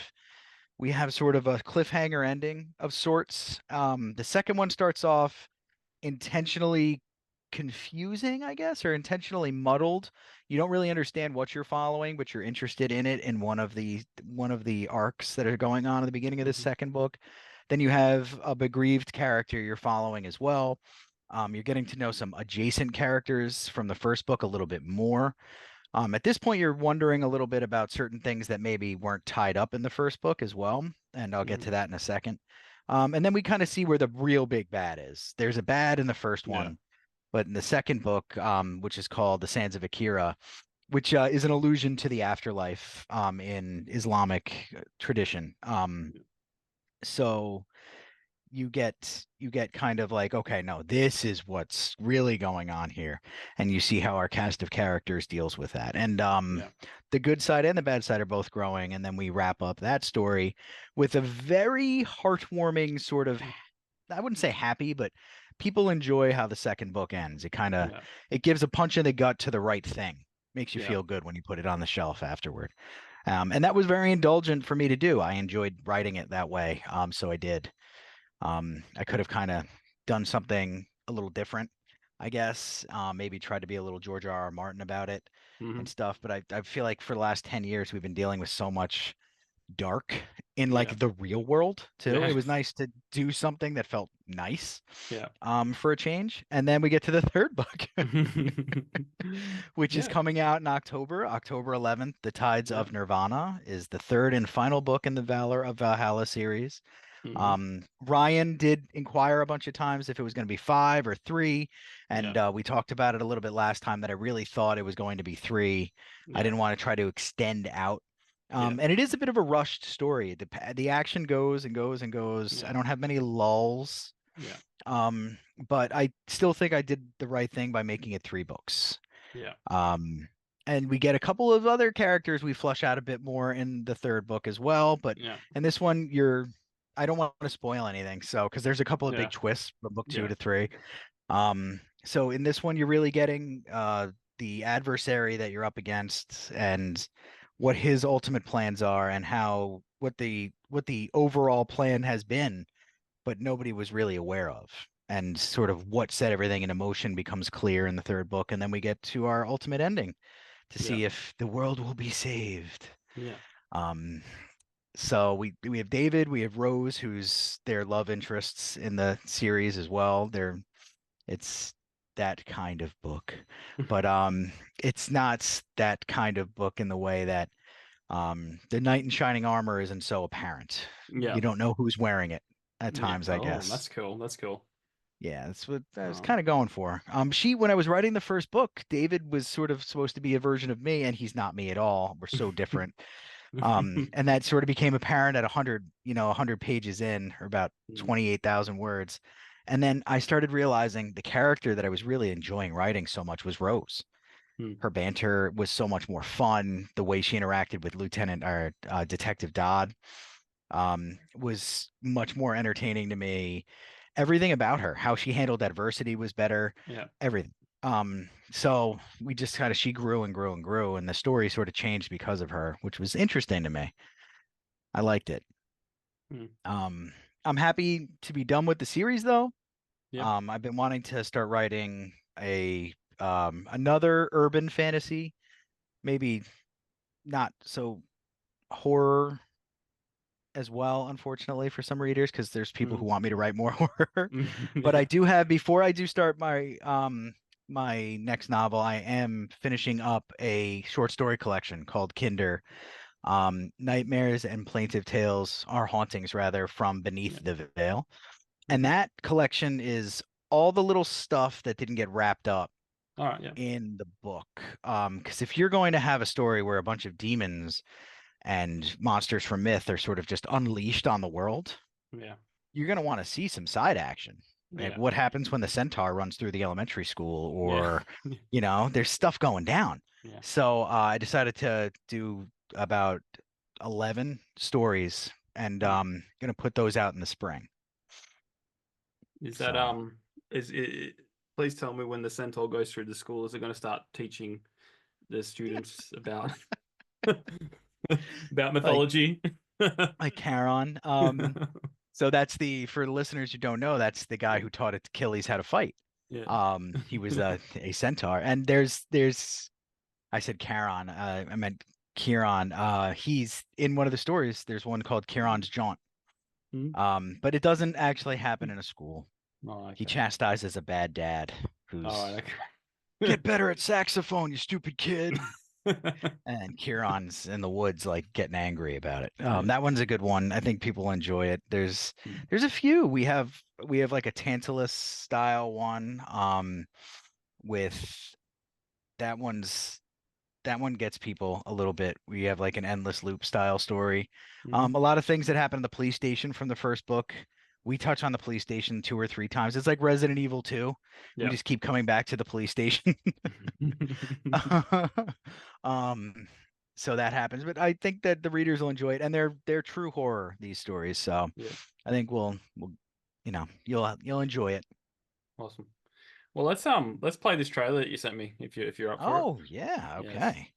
sort of a cliffhanger ending of sorts. The second one starts off intentionally confusing, I guess, or intentionally muddled. You don't really understand what you're following, but you're interested in it in one of the arcs that are going on at the beginning of the second book. Then you have a bereaved character you're following as well. You're getting to know some adjacent characters from the first book a little bit more. At this point, you're wondering a little bit about certain things that maybe weren't tied up in the first book as well, and I'll get to that in a second. And then we kind of see where the real big bad is. There's a bad in the first one, but in the second book, which is called The Sands of Akira, which is an allusion to the afterlife in Islamic tradition. So you get kind of like, okay, no, this is what's really going on here, and you see how our cast of characters deals with that. And the good side and the bad side are both growing, and then we wrap up that story with a very heartwarming sort of, I wouldn't say happy, but people enjoy how the second book ends. It kind of it gives a punch in the gut to the right thing. Makes you feel good when you put it on the shelf afterward. And that was very indulgent for me to do. I enjoyed writing it that way. So I did. I could have kind of done something a little different, I guess. Maybe tried to be a little George R. R. Martin about it and stuff. But I feel like for the last 10 years, we've been dealing with so much dark in like the real world too. It was nice to do something that felt nice. For a change. And then we get to the third book, which is coming out in October 11th. The Tides of Nirvana is the third and final book in the Valor of Valhalla series. Ryan did inquire a bunch of times if it was going to be 5 or 3, and we talked about it a little bit last time that I really thought it was going to be 3. I didn't want to try to extend out. And it is a bit of a rushed story. The action goes and goes and goes. I don't have many lulls. But I still think I did the right thing by making it 3 books. And we get a couple of other characters we flush out a bit more in the third book as well. But in this one, I don't want to spoil anything, so because there's a couple of big twists from book 2 to 3. So in this one, you're really getting the adversary that you're up against and what his ultimate plans are and how what the overall plan has been, but nobody was really aware of. And sort of what set everything into motion becomes clear in the third book, and then we get to our ultimate ending to see if the world will be saved. So we have David, we have Rose, who's their love interests in the series as well. It's that kind of book, but it's not that kind of book in the way that the knight in shining armor isn't so apparent. You don't know who's wearing it at times, I guess. That's cool. That's cool. Yeah, that's what I was kind of going for. When I was writing the first book, David was sort of supposed to be a version of me, and he's not me at all. We're so different. And that sort of became apparent at 100 pages in, or about 28,000 words. And then I started realizing the character that I was really enjoying writing so much was Rose. Her banter was so much more fun. The way she interacted with Detective Dodd was much more entertaining to me. Everything about her, how she handled adversity was better. Everything. So we just she grew and grew and grew, and the story sort of changed because of her, which was interesting to me. I liked it. I'm happy to be done with the series though. I've been wanting to start writing another urban fantasy, maybe not so horror as well, unfortunately, for some readers, because there's people who want me to write more horror. But I do have, before I do start my my next novel, I am finishing up a short story collection called Kinder. Nightmares and Plaintive Tales, or Hauntings rather, from Beneath the Veil. And that collection is all the little stuff that didn't get wrapped up in the book. Because if you're going to have a story where a bunch of demons and monsters from myth are sort of just unleashed on the world, you're going to want to see some side action. Like what happens when the centaur runs through the elementary school, or there's stuff going down. So I decided to do about 11 stories, and going to put those out in the spring. Is that is it Please tell me when the Centaur goes through the school, is it going to start teaching the students about about mythology? like Charon. So that's for the listeners who don't know, that's the guy who taught Achilles how to fight. Yeah. He was a centaur, and there's I said Charon, I meant Chiron. He's in one of the stories. There's one called Chiron's Jaunt. But it doesn't actually happen in a school. Oh, He okay. chastises a bad dad who's All right, okay. get better at saxophone, you stupid kid. And Kieran's in the woods, like getting angry about it. That one's a good one. I think people enjoy it. There's a few. We have like a Tantalus style one. With that one gets people a little bit. We have like an endless loop style story. A lot of things that happen in the police station from the first book. We touch on the police station 2 or 3 times. It's like Resident Evil 2. We just keep coming back to the police station. So that happens, but I think that the readers will enjoy it, and they're true horror, these stories. So I think we'll you'll enjoy it. Awesome. Well, let's play this trailer that you sent me if you're up for it. Oh yeah, okay.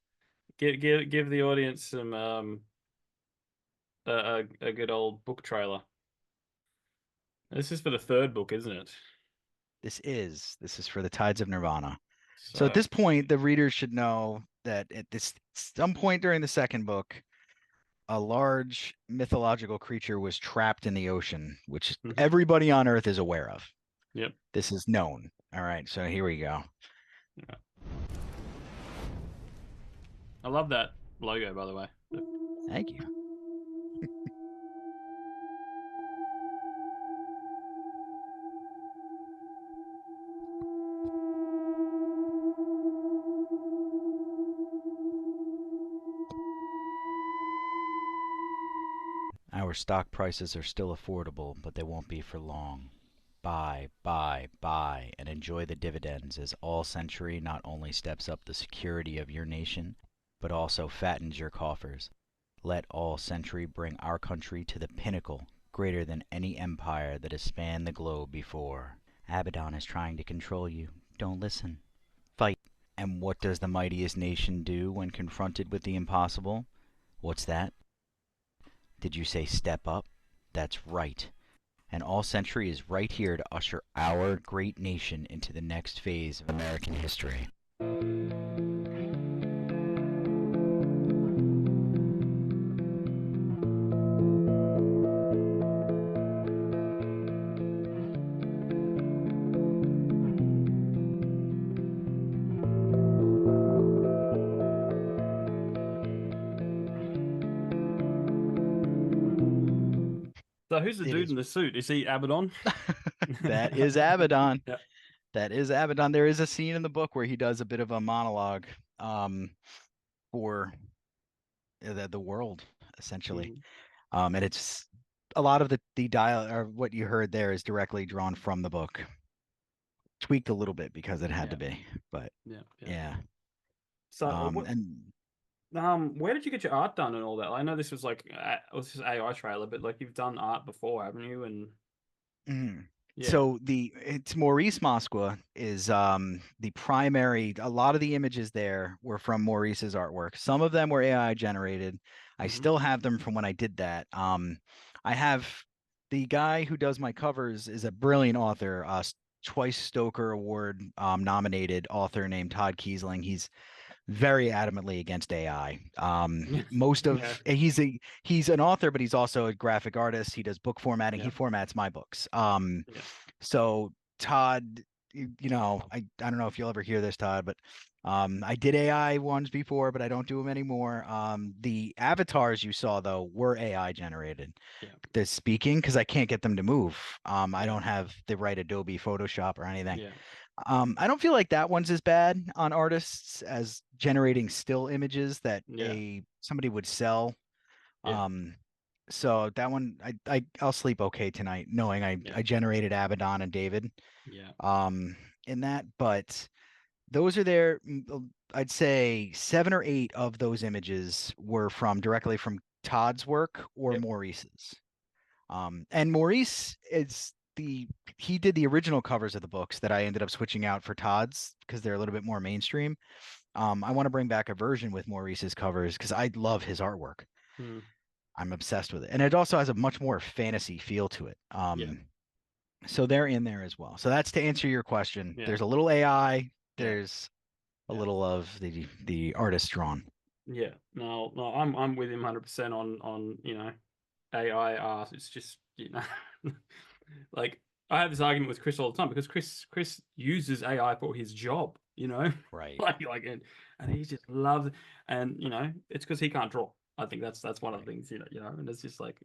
Yes. Give the audience some a good old book trailer. This is for the 3rd book, isn't it? This is for the Tides of Nirvana. So at this point, the readers should know that at some point during the 2nd book, a large mythological creature was trapped in the ocean, which everybody on Earth is aware of. Yep. This is known. All right, so here we go. Yeah. I love that logo, by the way. Thank you. Our stock prices are still affordable, but they won't be for long. Buy, and enjoy the dividends as All Century not only steps up the security of your nation, but also fattens your coffers. Let All Century bring our country to the pinnacle greater than any empire that has spanned the globe before. Abaddon is trying to control you. Don't listen. Fight. And what does the mightiest nation do when confronted with the impossible? What's that? Did you say step up? That's right. And All Century is right here to usher our great nation into the next phase of American history. So who's the dude in the suit? Is he Abaddon? That is Abaddon. Yeah. That is Abaddon. There is a scene in the book where he does a bit of a monologue for the world, essentially. And it's a lot of the dialogue, or what you heard there, is directly drawn from the book. Tweaked a little bit because it had to be, but yeah. So where did you get your art done and all that? I know this was like this is AI trailer, but like you've done art before, haven't you? And so it's Maurice Mosqua is the primary. A lot of the images there were from Maurice's artwork. Some of them were AI generated. I still have them from when I did that. I have the guy who does my covers is a brilliant author, twice Stoker Award nominated author named Todd Kiesling. He's very adamantly against AI. He's an author, but he's also a graphic artist. He does book formatting. He formats my books. So Todd, I don't know if you'll ever hear this, Todd, but I did AI ones before, but I don't do them anymore. The avatars you saw though were AI generated. They're speaking because I can't get them to move. I don't have the right Adobe Photoshop or anything. I don't feel like that one's as bad on artists as generating still images that somebody would sell. So that one, I'll sleep okay tonight knowing I generated Abaddon and David. In that, but those are there. I'd say 7 or 8 of those images were directly from Todd's work or Maurice's. And Maurice is he did the original covers of the books that I ended up switching out for Todd's because they're a little bit more mainstream. I want to bring back a version with Maurice's covers because I love his artwork. Hmm. I'm obsessed with it, and it also has a much more fantasy feel to it. Yeah. So they're in there as well. So that's to answer your question. Yeah. There's a little AI. Yeah. There's a Yeah. little of the artist drawn. Yeah. No, I'm with him 100% on AI art. It's just like I have this argument with Chris all the time because Chris uses AI for his job. Right. like and he just loves it, and it's because he can't draw. I think that's one of the things, and it's just like,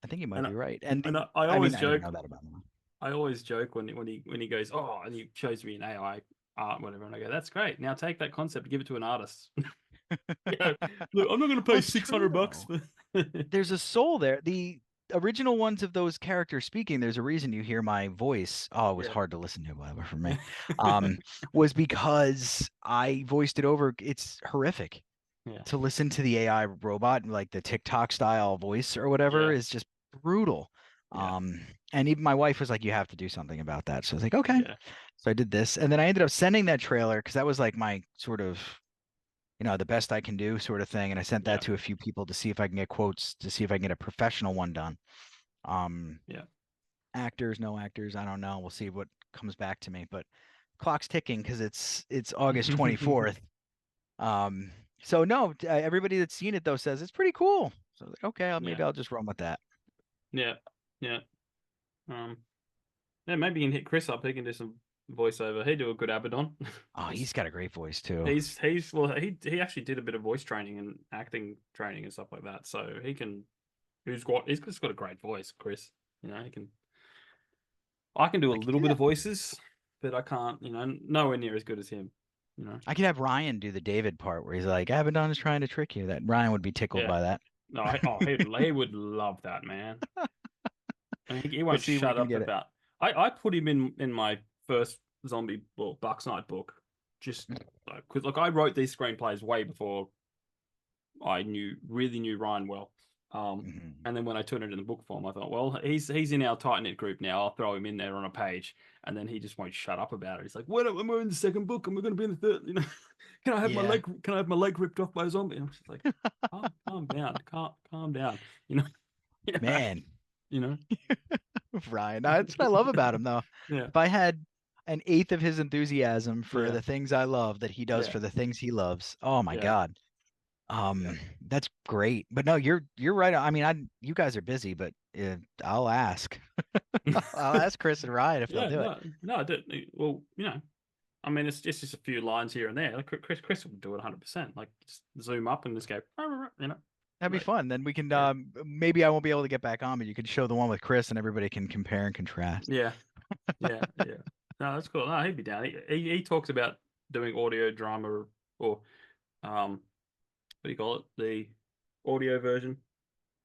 I think you might and be right. And I I mean, always I don't joke. know that about him. I always joke when he goes, oh, and he shows me an AI art, whatever, and I go, that's great. Now take that concept, give it to an artist. Look, I'm not going to pay Well, it's $600 true, for. There's a soul there. The original ones of those characters speaking, there's a reason you hear my voice. Oh, it was Yeah. hard to listen to, whatever, for me. Was because I voiced it over. It's horrific Yeah. to listen to the AI robot, like the TikTok style voice or whatever, Yeah. is just brutal. Yeah. And even my wife was like, you have to do something about that. So I was like, okay. Yeah. So I did this. And then I ended up sending that trailer because that was like my sort of, the best I can do sort of thing. And I sent Yeah. that to a few people to see if I can get quotes, to see if I can get a professional one done. Yeah. Actors, no actors, I don't know. We'll see what comes back to me. But clock's ticking because it's August 24th. So no, everybody that's seen it though says it's pretty cool. So I was like, okay, maybe I'll just run with that. Yeah. Yeah. Yeah, maybe you can hit Chris up. He can do some voiceover. He do a good Abaddon. Oh, he's got a great voice too. He actually did a bit of voice training and acting training and stuff like that. So he's just got a great voice, Chris. He can. I can do a little bit of voices, but I can't. Nowhere near as good as him. I could have Ryan do the David part where he's like, Abaddon is trying to trick you. That Ryan would be tickled by that. No, he would love that, man. And he won't Let's see if we shut can up get it. about. I put him in my first zombie Bucks Night book, just because I wrote these screenplays way before I really knew Ryan well. And then when I turned it into book form, I thought, well, he's in our tight knit group now. I'll throw him in there on a page, and then he just won't shut up about it. He's like, "What? We're in the second book, and we're going to be in the third. Can I have my leg? Can I have my leg ripped off by a zombie?" And I'm just like, calm down, calm down. Man, Ryan, that's what I love about him, though. Yeah. If I had an eighth of his enthusiasm for the things I love that he does for the things he loves, oh my God. That's great. But no, you're right. I mean, you guys are busy, but I'll ask. I'll ask Chris and Ryan if they'll do it. No, I don't. Well, I mean, it's just a few lines here and there. Like Chris will do it 100%. Like just zoom up and just go, That'd be fun. Then we can maybe I won't be able to get back on, but you could show the one with Chris and everybody can compare and contrast. Yeah. No, that's cool. No, he'd be down. He talks about doing audio drama or what do you call it? The audio version.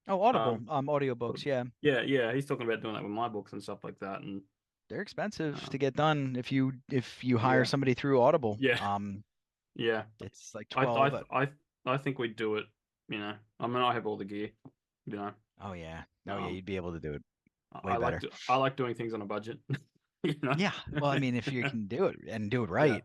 Oh, Audible, audiobooks, yeah. Yeah. He's talking about doing that with my books and stuff like that, and they're expensive to get done if you hire somebody through Audible. Yeah. Yeah. It's like 12. I think we'd do it. I mean, I have all the gear. Oh yeah. Yeah, you'd be able to do it way I better. I like doing things on a budget. Yeah. Well, I mean, if you can do it and do it right.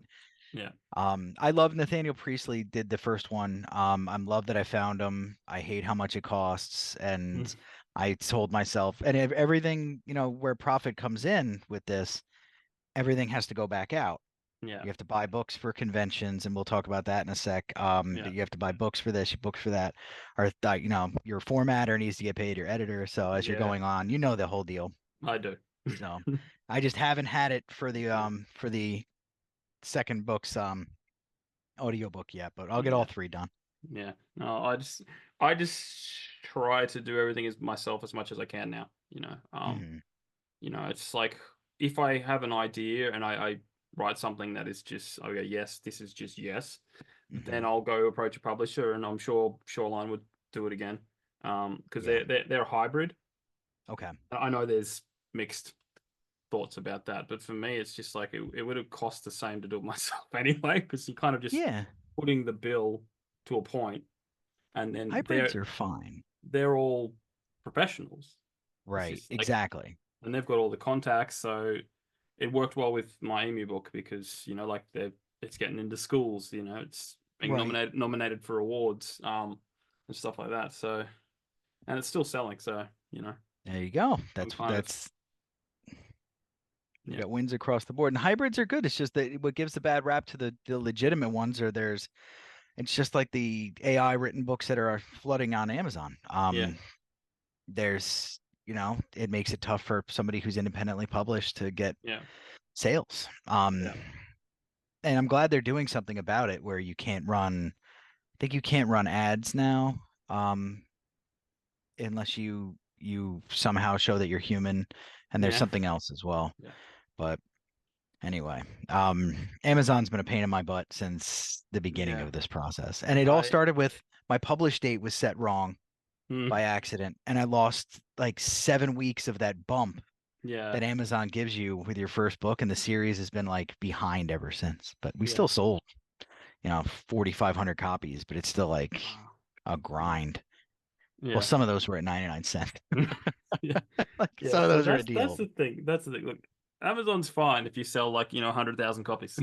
Yeah. I love Nathaniel Priestley did the first one. I'm love that I found him. I hate how much it costs, and I told myself, and everything, where profit comes in with this, everything has to go back out. Yeah. You have to buy books for conventions, and we'll talk about that in a sec. You have to buy books for this, books for that, or your formatter needs to get paid, your editor. So as you're going on, the whole deal. I do. So I just haven't had it for the second book's audiobook yet, but I'll get all three done. Yeah. No, I just try to do everything as myself as much as I can now. It's like if I have an idea and I write something that is just okay, yes, this is just yes, then I'll go approach a publisher, and I'm sure Shoreline would do it again. Because they're a hybrid. Okay. I know there's mixed thoughts about that, but for me it's just like it would have cost the same to do it myself anyway, because you kind of just putting the bill to a point, and then hybrids are fine. They're all professionals, right? Exactly. and they've got all the contacts, so it worked well with my Emu book because like it's getting into schools, it's being Right. nominated for awards, and stuff like that. So, and it's still selling. So, There you go. I'm kind of You yeah, got wins across the board, and hybrids are good. It's just that what gives the bad rap to the legitimate ones are it's just like the AI written books that are flooding on Amazon. yeah, There's it makes it tough for somebody who's independently published to get yeah, sales. yeah, And I'm glad they're doing something about it where you can't run. I think you can't run ads now, unless you somehow show that you're human, and there's yeah, something else as well. yeah. But anyway, Amazon's been a pain in my butt since the beginning Yeah. of this process. And it all I started with my publish date was set wrong mm, by accident. And I lost like 7 weeks of that bump yeah, that Amazon gives you with your first book. And the series has been like behind ever since. But we yeah. still sold, 4,500 copies, but it's still like Wow. a grind. Well, Yeah. some of those were at 99 cents. Yeah. Like Yeah. some of So those are a that's deal. the thing. That's the thing. Look, Amazon's fine if you sell like, 100,000 copies.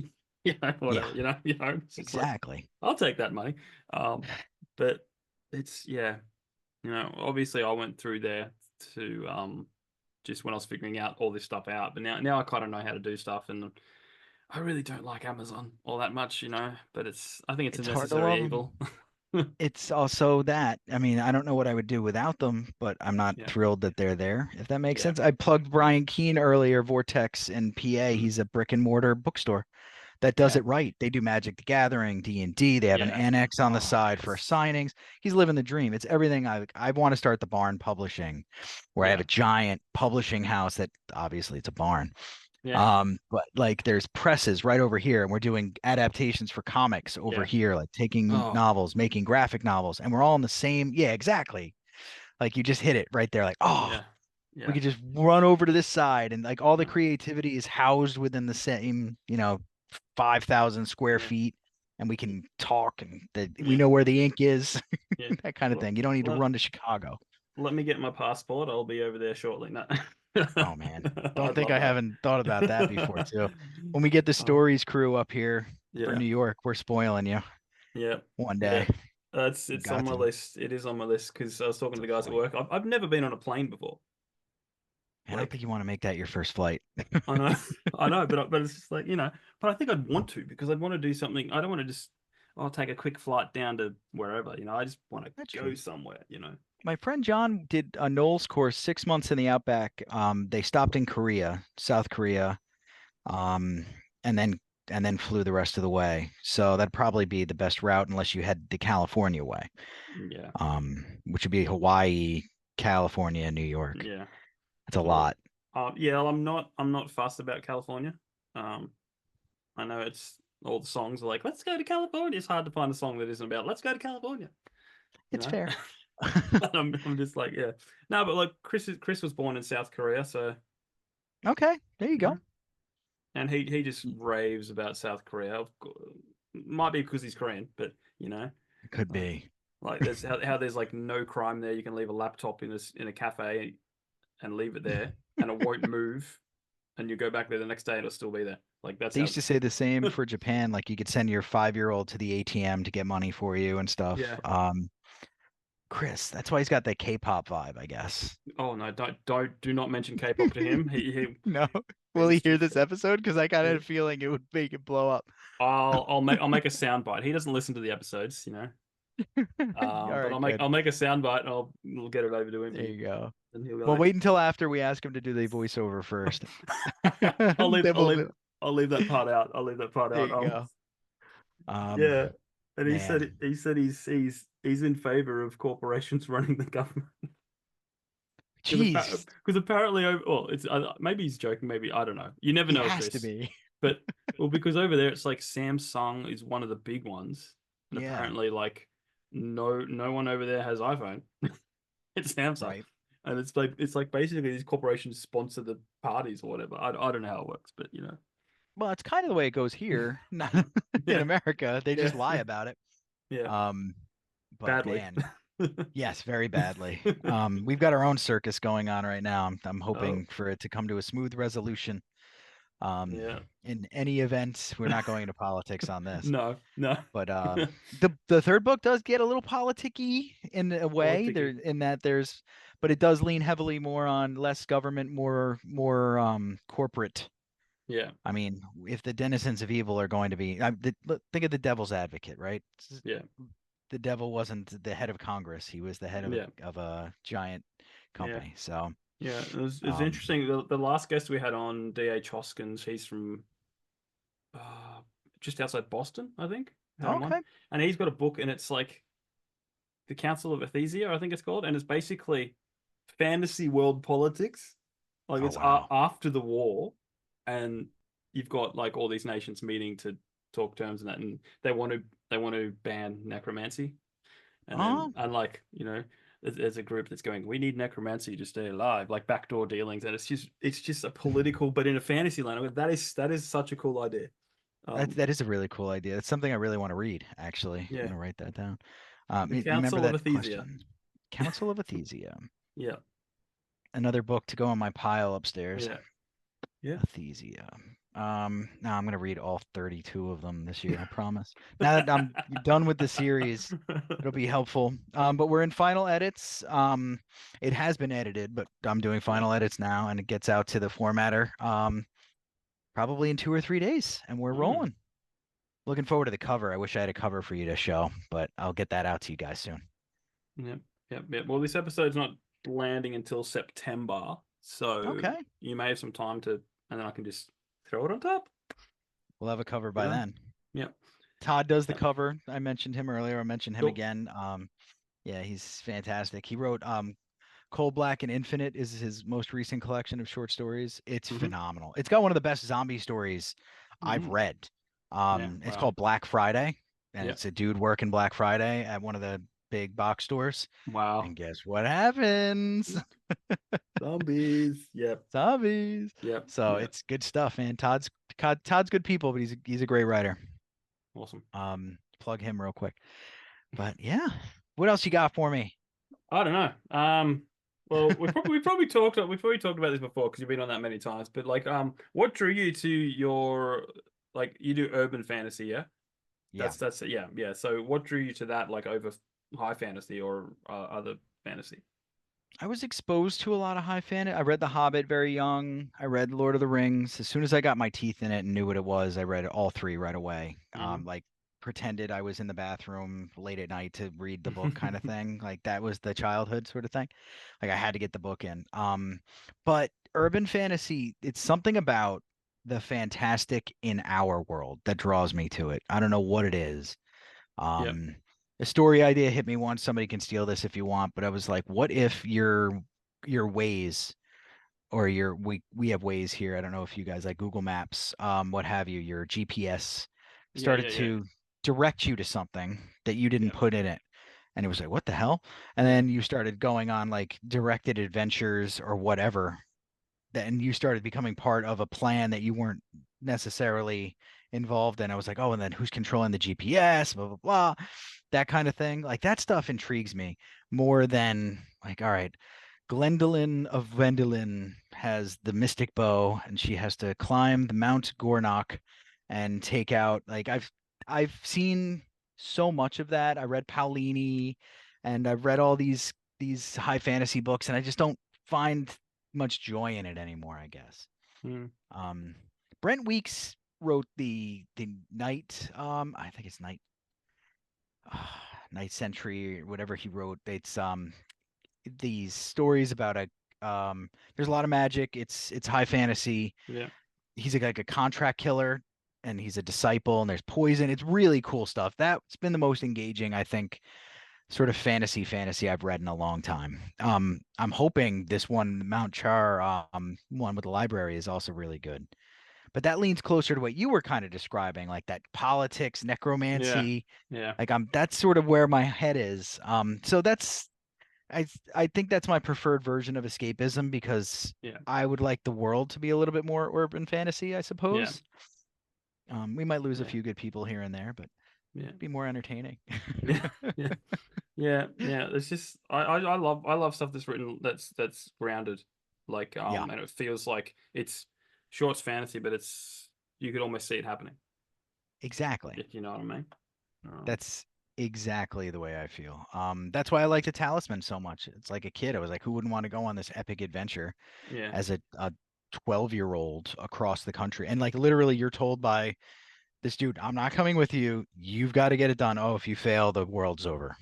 Yeah, Whatever, it's just like exactly. I'll take that money. But it's yeah, obviously I went through there to just when I was figuring out all this stuff out, but now I kind of know how to do stuff, and I really don't like Amazon all that much, but I think it's a It's hard to love necessary them. evil. It's also that. I mean, I don't know what I would do without them, but I'm not Yeah. thrilled that they're there, if that makes Yeah. sense. I plugged Brian Keene earlier, Vortex in PA. Mm. He's a brick and mortar bookstore that does Yeah. it right. They do Magic the Gathering, D&D. They have an Yeah. annex on the Oh, side for it's signings. He's living the dream. It's everything I want to start the barn publishing, where I have yeah. a giant publishing house that obviously it's a barn. Yeah. But like there's presses right over here, and we're doing adaptations for comics over Yeah. here, like taking Oh, novels, making graphic novels, and we're all in the same. Yeah, exactly. Like you just hit it right there. Like, oh, yeah. we Yeah. could just run over to this side, and like all the Yeah. creativity is housed within the same, 5,000 square Yeah. feet, and we can talk, and we Yeah. know where the ink is, Yeah. that kind of Let, thing. You don't need to let, run to Chicago. let me get my passport. I'll be over there shortly. No. Oh man, don't I'd think love I that. haven't thought about that before too. When we get the Oh, stories crew up here for yeah. New York, we're spoiling you Yeah. one Yeah. day. We It's on got my to. list. It is on my list because I was talking to the It's a guys at flight. work. I've never been on a plane before. I don't Like, think you want to make that your first flight. I know, I know, but it's just like but I think I'd want to because I'd want to do something. I don't want to just take a quick flight down to wherever. I just want to That's go true. somewhere. My friend John did a Knowles course 6 months in the outback. They stopped in Korea, South Korea, um, and then flew the rest of the way. So that'd probably be the best route unless you head the California way, Yeah, which would be Hawaii, California, New York. yeah. That's a Well, lot. yeah. Well, I'm not fussed about California. Um, I know it's all the songs are like, let's go to California. It's hard to find a song that isn't about let's go to California. You It's know, fair. I'm just like, yeah. No, but like Chris was born in South Korea, so Okay, there you you know, go. and he just raves about South Korea. Might be because he's Korean, but It could like be. there's how there's like no crime there. You can leave a laptop in a cafe and leave it there, and it won't move, and you go back there the next day and it'll still be there. Like that's They how. used to say the same for Japan. Like you could send your 5-year-old to the ATM to get money for you and stuff. Yeah. Chris, that's why he's got that K-pop vibe, I guess. Oh no! Do not mention K-pop to him. No. Will he It's hear just. this episode? Because I kind Yeah. of had a feeling it would make it blow up. I'll make a soundbite. He doesn't listen to the episodes. All But right, good. I'll make a soundbite and we'll get it over to him There you go. and he'll be Well, like, wait until after we ask him to do the voiceover first. I'll leave Then I'll we'll leave do. I'll leave that part out. I'll leave that part There out. you go. Yeah. And Man, he said he's in favor of corporations running the government jeez, because apparently it's maybe he's joking, maybe I don't know. You never he know, has to Chris. be. But because over there it's like Samsung is one of the big ones, and Yeah, apparently like no one over there has iPhone. It's Samsung, right. and it's like basically these corporations sponsor the parties or whatever. I don't know how it works, but Well, it's kind of the way it goes here, not in yeah, America. They yeah, just lie about it. yeah, Um, but badly. man, Yes, very badly. We've got our own circus going on right now. I'm hoping for it to come to a smooth resolution. Yeah. In any event, we're not going into politics on this. No, no. But the third book does get a little politicky in a way. There Politicky. in that there's, but it does lean heavily more on less government, more corporate. Yeah, I mean, if the denizens of evil are going to be, think of the devil's advocate, right? yeah, The devil wasn't the head of Congress; he was the head yeah, of a giant yeah, company. So, yeah. It was um, interesting. The last guest we had on, D.H. Hoskins, he's from uh, just outside Boston, I think. Had him on, okay. and he's got a book, and it's like the Council of Athesia, I think it's called, and it's basically fantasy world politics. Like Oh it's wow. after the war, and you've got like all these nations meeting to talk terms and that, and they want to ban necromancy, and then Oh, and like there's a group that's going, we need necromancy to stay alive, like backdoor dealings, and it's just a political, but in a fantasy land. That is such a cool idea. that is a really cool idea. That's something I really want to read. Actually, I'm Yeah, gonna write that down. the You remember Council of that Athesia. question? Council of Athesia. Yeah, Another book to go on my pile upstairs. yeah, yeah. Athesia. Now I'm gonna read all 32 of them this year. I promise. Now that I'm done with the series, it'll be helpful. But we're in final edits. It has been edited, but I'm doing Yeah. final edits now, and it gets out to the formatter. Probably in 2 or 3 days, and we're Mm. rolling. Looking forward to the cover. I wish I had a cover for you to show, but I'll get that out to you guys soon. Yep, yep, yep. Well, this episode's not landing until September, so Okay. you may have some time to, and then I can just throw it on top. We'll have a cover You by know? then. Yep. Todd does the Yep. cover. I mentioned him earlier. I mentioned him Cool. again. Yeah, he's fantastic. He wrote Coal Black and Infinite is his most recent collection of short stories. It's Mm-hmm. phenomenal. It's got one of the best zombie stories I've Mm-hmm. read. Yeah. It's Wow. called Black Friday, and Yep. it's a dude working Black Friday at one of the big box stores. Wow. And guess what happens? Zombies. Yep. Zombies. Yep. So Yep. it's good stuff, man. Todd's good people, but he's a great writer. Awesome. Plug him real quick. But yeah, what else you got for me? I don't know. Well, we probably talked about this before because you've been on that many times. But like, what drew you to your, like, you do urban fantasy, yeah? Yeah. That's yeah, yeah. So what drew you to that, like, over high fantasy or other fantasy? I was exposed to a lot of high fantasy. I read The Hobbit very young. I read Lord of the Rings. As soon as I got my teeth in it and knew what it was, I read all three right away. Hmm. Like pretended I was in the bathroom late at night to read the book kind of thing. Like that was the childhood sort of thing. Like I had to get the book in. But urban fantasy, it's something about the fantastic in our world that draws me to it. I don't know what it is. Yep. A story idea hit me once. Somebody can steal this if you want, but I was like, what if your ways or your we have ways here. I don't know if you guys like Google Maps, what have you, your GPS Yeah, started yeah, yeah. to direct you to something that you didn't Yep. put in it. And it was like, what the hell? And Yeah. then you started going on like directed adventures or whatever. And you started becoming part of a plan that you weren't necessarily involved in. I was like, oh, and then who's controlling the GPS, blah, blah, blah, that kind of thing. Like that stuff intrigues me more than like, all right, Glendolyn of Vendolin has the mystic bow and she has to climb the Mount Gornock and take out like I've seen so much of that. I read Paulini and I've read all these high fantasy books and I just don't find much joy in it anymore, I guess. Mm. Um, Brent Weeks wrote the Night. I think it's Night Night Century or whatever he wrote. It's these stories about a there's a lot of magic. It's high fantasy. Yeah. He's like a contract killer and he's a disciple and there's poison. It's really cool stuff. That's been the most engaging, I think, sort of fantasy I've read in a long time. I'm hoping this one, Mount Char, one with the library is also really good. But that leans closer to what you were kind of describing, like that politics, Yeah. necromancy. Yeah. Like that's sort of where my head is. So that's I think that's my preferred version of escapism because Yeah. I would like the world to be a little bit more urban fantasy, I Yeah. suppose. We might lose a Yeah. few good people here and there, but Yeah. be more entertaining. Yeah. Yeah. Yeah, yeah. It's just I love stuff that's written that's grounded, like Yeah, and it feels like it's sure it's fantasy, but it's you could almost see it happening. exactly. If you know what I mean. Um, That's exactly the way I feel. That's why I like the Talisman so much. It's like a kid. I was like, who wouldn't want to go on this epic adventure yeah. as a 12-year-old across the country? And like literally you're told by this dude, I'm not coming with you. You've got to get it done. Oh, if you fail, the world's over.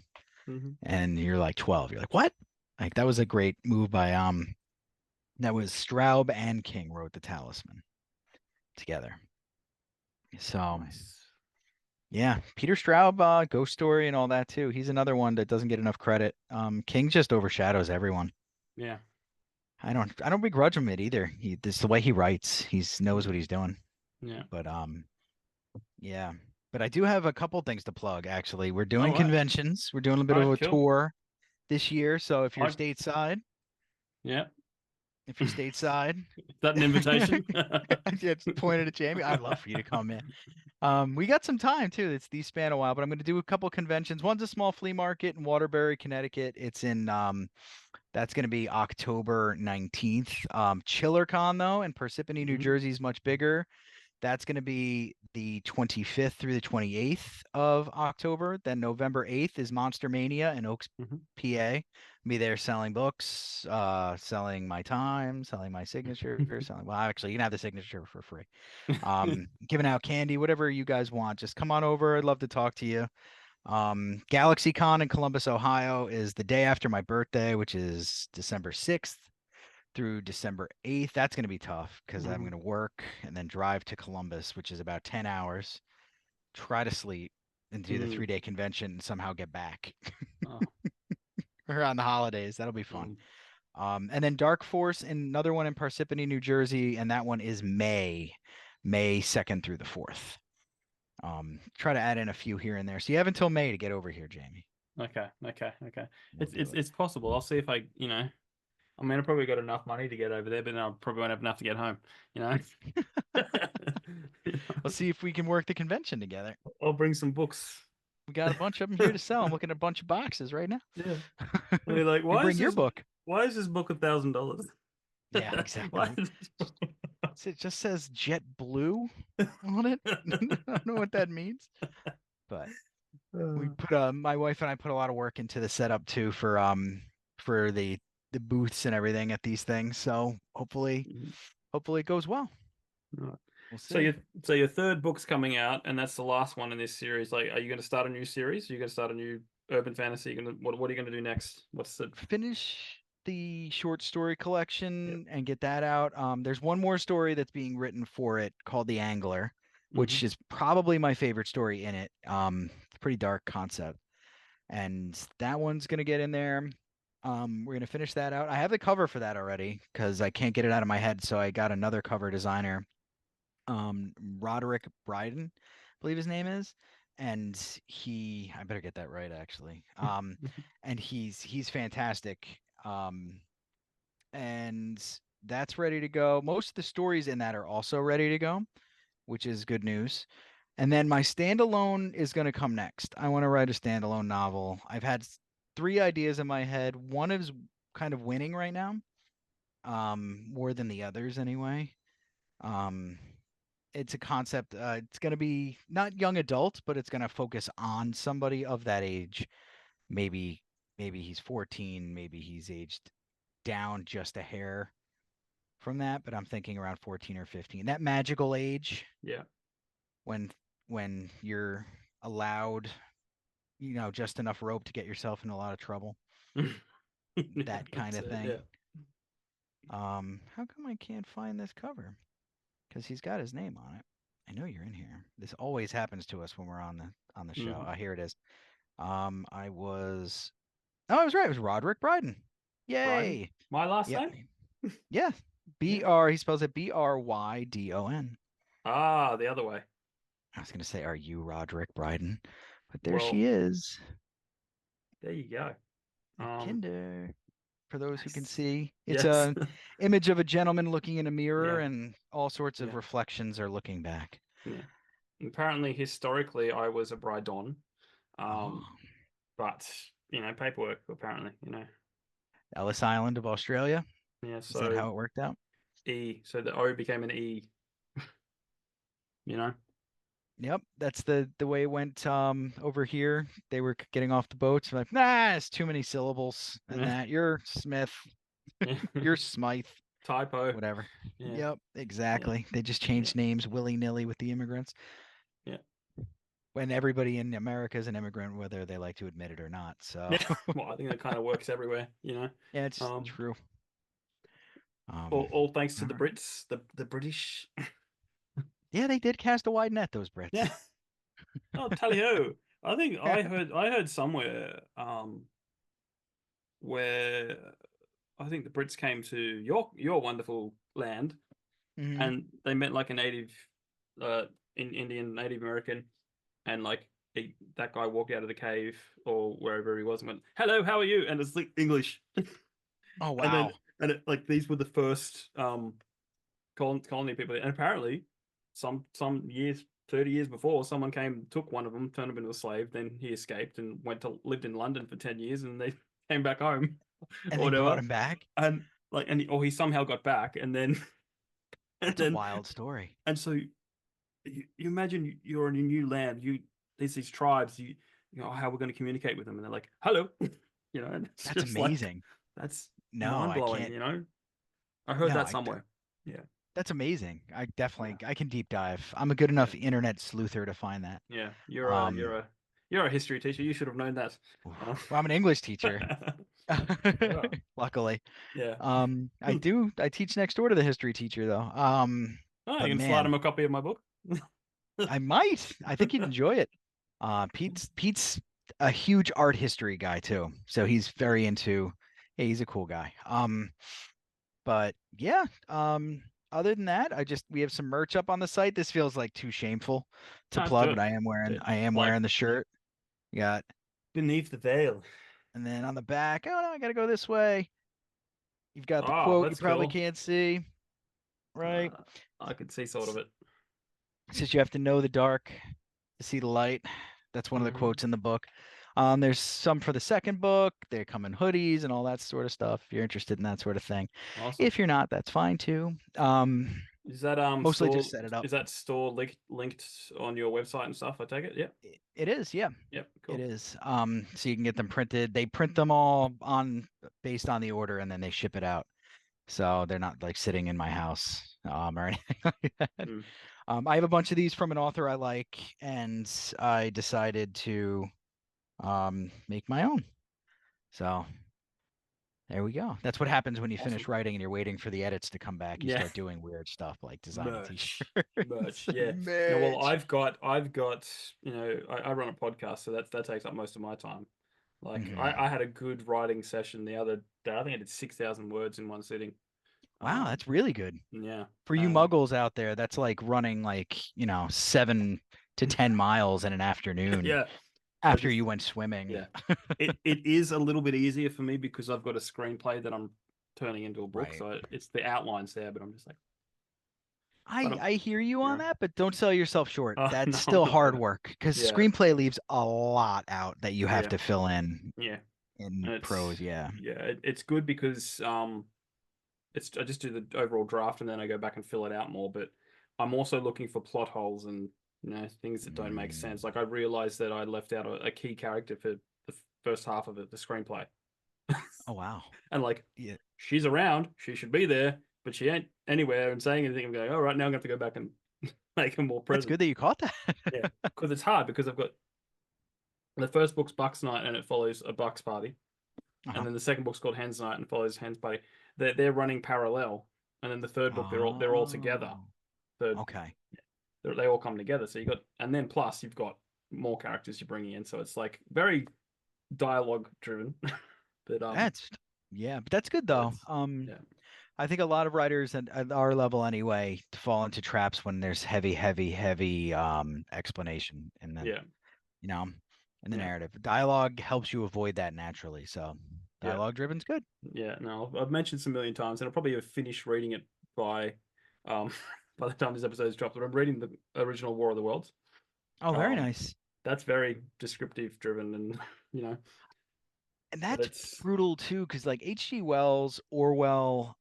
Hmm. And you're like 12. You're like, what? Like that was a great move by that was Straub and King wrote the Talisman together. So Nice. yeah, Peter Straub, Ghost Story and all that too. He's another one that doesn't get enough credit. King just overshadows everyone. Yeah. I don't begrudge him it either. This the way he writes. He knows what he's doing. Yeah. But yeah. But I do have a couple things to plug actually. We're All doing right. conventions. We're doing a bit All of right. a Cool. tour this year. So I yeah. if you're stateside, Is that an invitation? I just pointed at Jamie. I'd love for you to come in. We got some time too. It's these span a while, but I'm going to do a couple conventions. One's a small flea market in Waterbury, Connecticut. It's in that's going to be October 19th. ChillerCon though in Parsippany, New Mhm. Jersey is much bigger. That's going to be the 25th through the 28th of October. Then November 8th is Monster Mania in Oaks, Mhm. PA. Be there selling books, selling my time, selling my signature, selling. Well, actually, you can have the signature for free. Giving out candy, whatever you guys want. Just come on over. I'd love to talk to you. GalaxyCon in Columbus, Ohio is the day after my birthday, which is December 6th through December 8th. That's going to be tough because I'm Mhm. going to work and then drive to Columbus, which is about 10 hours, try to sleep and do the Mm. 3-day convention and somehow get back Oh. around the holidays. That'll be fun. Mm. And then Dark Force, another one in Parsippany, New Jersey, and that one is May 2nd through the 4th. Try to add in a few here and there. So you have until May to get over here, Jamie. Okay. Okay. Okay. We'll It's do it's it. it's possible. I'll see if I mean, I probably got enough money to get over there, but then I probably won't have enough to get home. You know. We'll see if we can work the convention together. I'll bring some books. We got a bunch of them here to sell. I'm looking at a bunch of boxes right now. Yeah. I'll be like, You bring your book. why is this book $1,000? Yeah, Why exactly. is It just says Jet Blue on it. I don't know what that means, but we put my wife and I put a lot of work into the setup too for the booths and everything at these things. So hopefully it goes well. Right. We'll So see. your third book's coming out, and that's the last one in this series. Like, are you going to start a new series? Are you going to start a new urban fantasy? What are you going to do next? What's the Finish the short story Yep. collection and get that out. There's one more story that's being written for it called The Angler, Hmm. which is probably my favorite story in it. It's a pretty dark concept, and that one's gonna get in there. We're gonna finish that out. I have the cover for that already because I can't get it out of my head, so I got another cover designer, Roderick Bryden, I believe his name is, and I better get that right actually. And he's fantastic. And that's ready to go. Most of the stories in that are also ready to go, which is good news. And then my standalone is going to come next. I want to write a standalone novel. I've had 3 ideas in my head. One is kind of winning right now, more than the others anyway. Um, it's a concept. It's going to be not young adult, but it's going to focus on somebody of that age. Maybe maybe he's 14, maybe he's aged down just a hair from that, but I'm thinking around 14 or 15. That magical age Yeah. when you're allowed, just enough rope to get yourself in a lot of trouble. Yeah, That kind that's of it. thing. Yeah. How come I can't find this cover? Because he's got his name on it. I know you're in here. This always happens to us when we're on the show. Mhm. Here it is. I was Oh, I was right. It was Roderick Bryden. Bryden. Yay. My last Yep. name? Yeah. Yeah. He spells it Brydon. Ah, the other way. I was gonna say, are you Roderick Bryden? But there she Well, is. there you go. At Kinder. For those who can Nice. see, it's Yes. a image of a gentleman looking in a mirror, Yeah. and all sorts of Yeah. reflections are looking back. Yeah. Apparently, historically, I was a Brydon. Oh, Um, but paperwork apparently. Ellis Island of Australia. Yeah. Is that So how it worked out? E. So the O became an E. You know. Yep, that's the way it went over here. They were getting off the boats, like, nah, it's too many syllables and Yeah. that. You're Smith, you're Smythe, Typo. whatever. Yeah. Yep, exactly. They just Yeah. changed names willy-nilly with the immigrants. Yeah. When everybody in America is an immigrant, whether they like to admit it or not. So Yeah. Well, I think that kind of works everywhere. yeah, it's Um, true. all thanks to the all right. Brits, the British. Yeah, they did cast a wide net, those Brits. Yeah. Oh, tally ho! I think I heard somewhere where I think the Brits came to your wonderful land, Mhm. and they met like a native, Indian Native American, and like that guy walked out of the cave or wherever he was and went, "Hello, how are you?" And it's like English. Oh And then wow. like these were the first colony people, and apparently some years 30 years before, someone came, took one of them, turned him into a slave, then he escaped and lived in London for 10 years, and they came back home And or they brought whatever. him back. And like he somehow got back, and then That's a wild story. and so you imagine you're in a new land, there's these tribes, how we're going to communicate with them, and they're like, hello. And it's That's just like, amazing. that's No, I mind-blowing. can't. I heard No, that somewhere. Yeah. that's amazing. I definitely I can deep dive. I'm a good enough internet sleuther to find that. Yeah, Um, you're a history teacher. You should have known that. well, I'm an English teacher, Yeah. luckily. Yeah. I teach next door to the history teacher though. Oh, But you can slide man, him a copy of my book. I might. I think you'd enjoy it. Pete's a huge art history guy too, so he's very into. Yeah, he's a cool guy. But yeah. Other than that, we have some merch up on the site. This feels like too shameful to No, plug, do but it. I am Like wearing the shirt. You got, beneath the veil. and then on the back, oh no, I gotta go this way. You've got the Oh, quote you that's probably cool. can't see, right? I could see sort of it. It says you have to know the dark to see the light. That's one of the Mhm. quotes in the book. There's some for the second book. They come in hoodies and all that sort of stuff. If you're interested in that sort of thing. Awesome. If you're not, that's fine too. Is that Mostly just set it up. store linked on your website and stuff? I take it. Yeah. It is, yeah. Yep. Cool. It is. So you can get them printed. They print them all based on the order, and then they ship it out. So they're not like sitting in my house or anything like that. Mm. I have a bunch of these from an author I like, and I decided to make my own. So there we go. That's what happens when you finish Awesome. writing and you're waiting for the edits to come back. You Yeah. start doing weird stuff like designing Merch. t-shirts. Yeah. No, well, Merch. I've got, I run a podcast, so that takes up most of my time. Like Mhm. I had a good writing session the other day. I think I did 6,000 words in one sitting. Wow, that's really good. Yeah. For you muggles out there, that's like running 7 to 10 miles in an afternoon Yeah. after you went swimming. Yeah. It is a little bit easier for me because I've got a screenplay that I'm turning into a book. Right. So it's the outlines there, but I'm just like, I hear you on yeah. that, but don't sell yourself short. Oh, That's no, still I'm not hard gonna. work because Yeah. screenplay leaves a lot out that you have Yeah. to fill in Yeah. in And prose. Yeah. it's good because I just do the overall draft and then I go back and fill it out more. But I'm also looking for plot holes and things that don't make Mm. sense. Like I realized that I left out a key character for the first half of it, the screenplay. Oh wow. And like, Yeah. she's around, she should be there, but she ain't anywhere and saying anything. I'm going, all right, now I'm gonna have to go back and make her more That's present. good that you caught that. Yeah, because it's hard because I've got the first book's Bucks Night and it follows a Bucks party, Uh-huh. and then the second book's called Hens Night and follows Hens party. They're running parallel, and then the third book they're all together. Okay. They all come together. So you got, and then plus you've got more characters you're bringing in. So it's like very dialogue driven. But but that's good though. yeah. I think a lot of writers at our level anyway fall into traps when there's heavy explanation and then in the narrative. Dialogue helps you avoid that naturally. So dialogue driven's good. Yeah, no, I've mentioned this a million times, and I'll probably have finished reading it by by the time this episode is dropped. But I'm reading the original War of the Worlds. Oh, very nice. That's very descriptive driven, and And But that's it's brutal too, because like H.G. Wells, Orwell,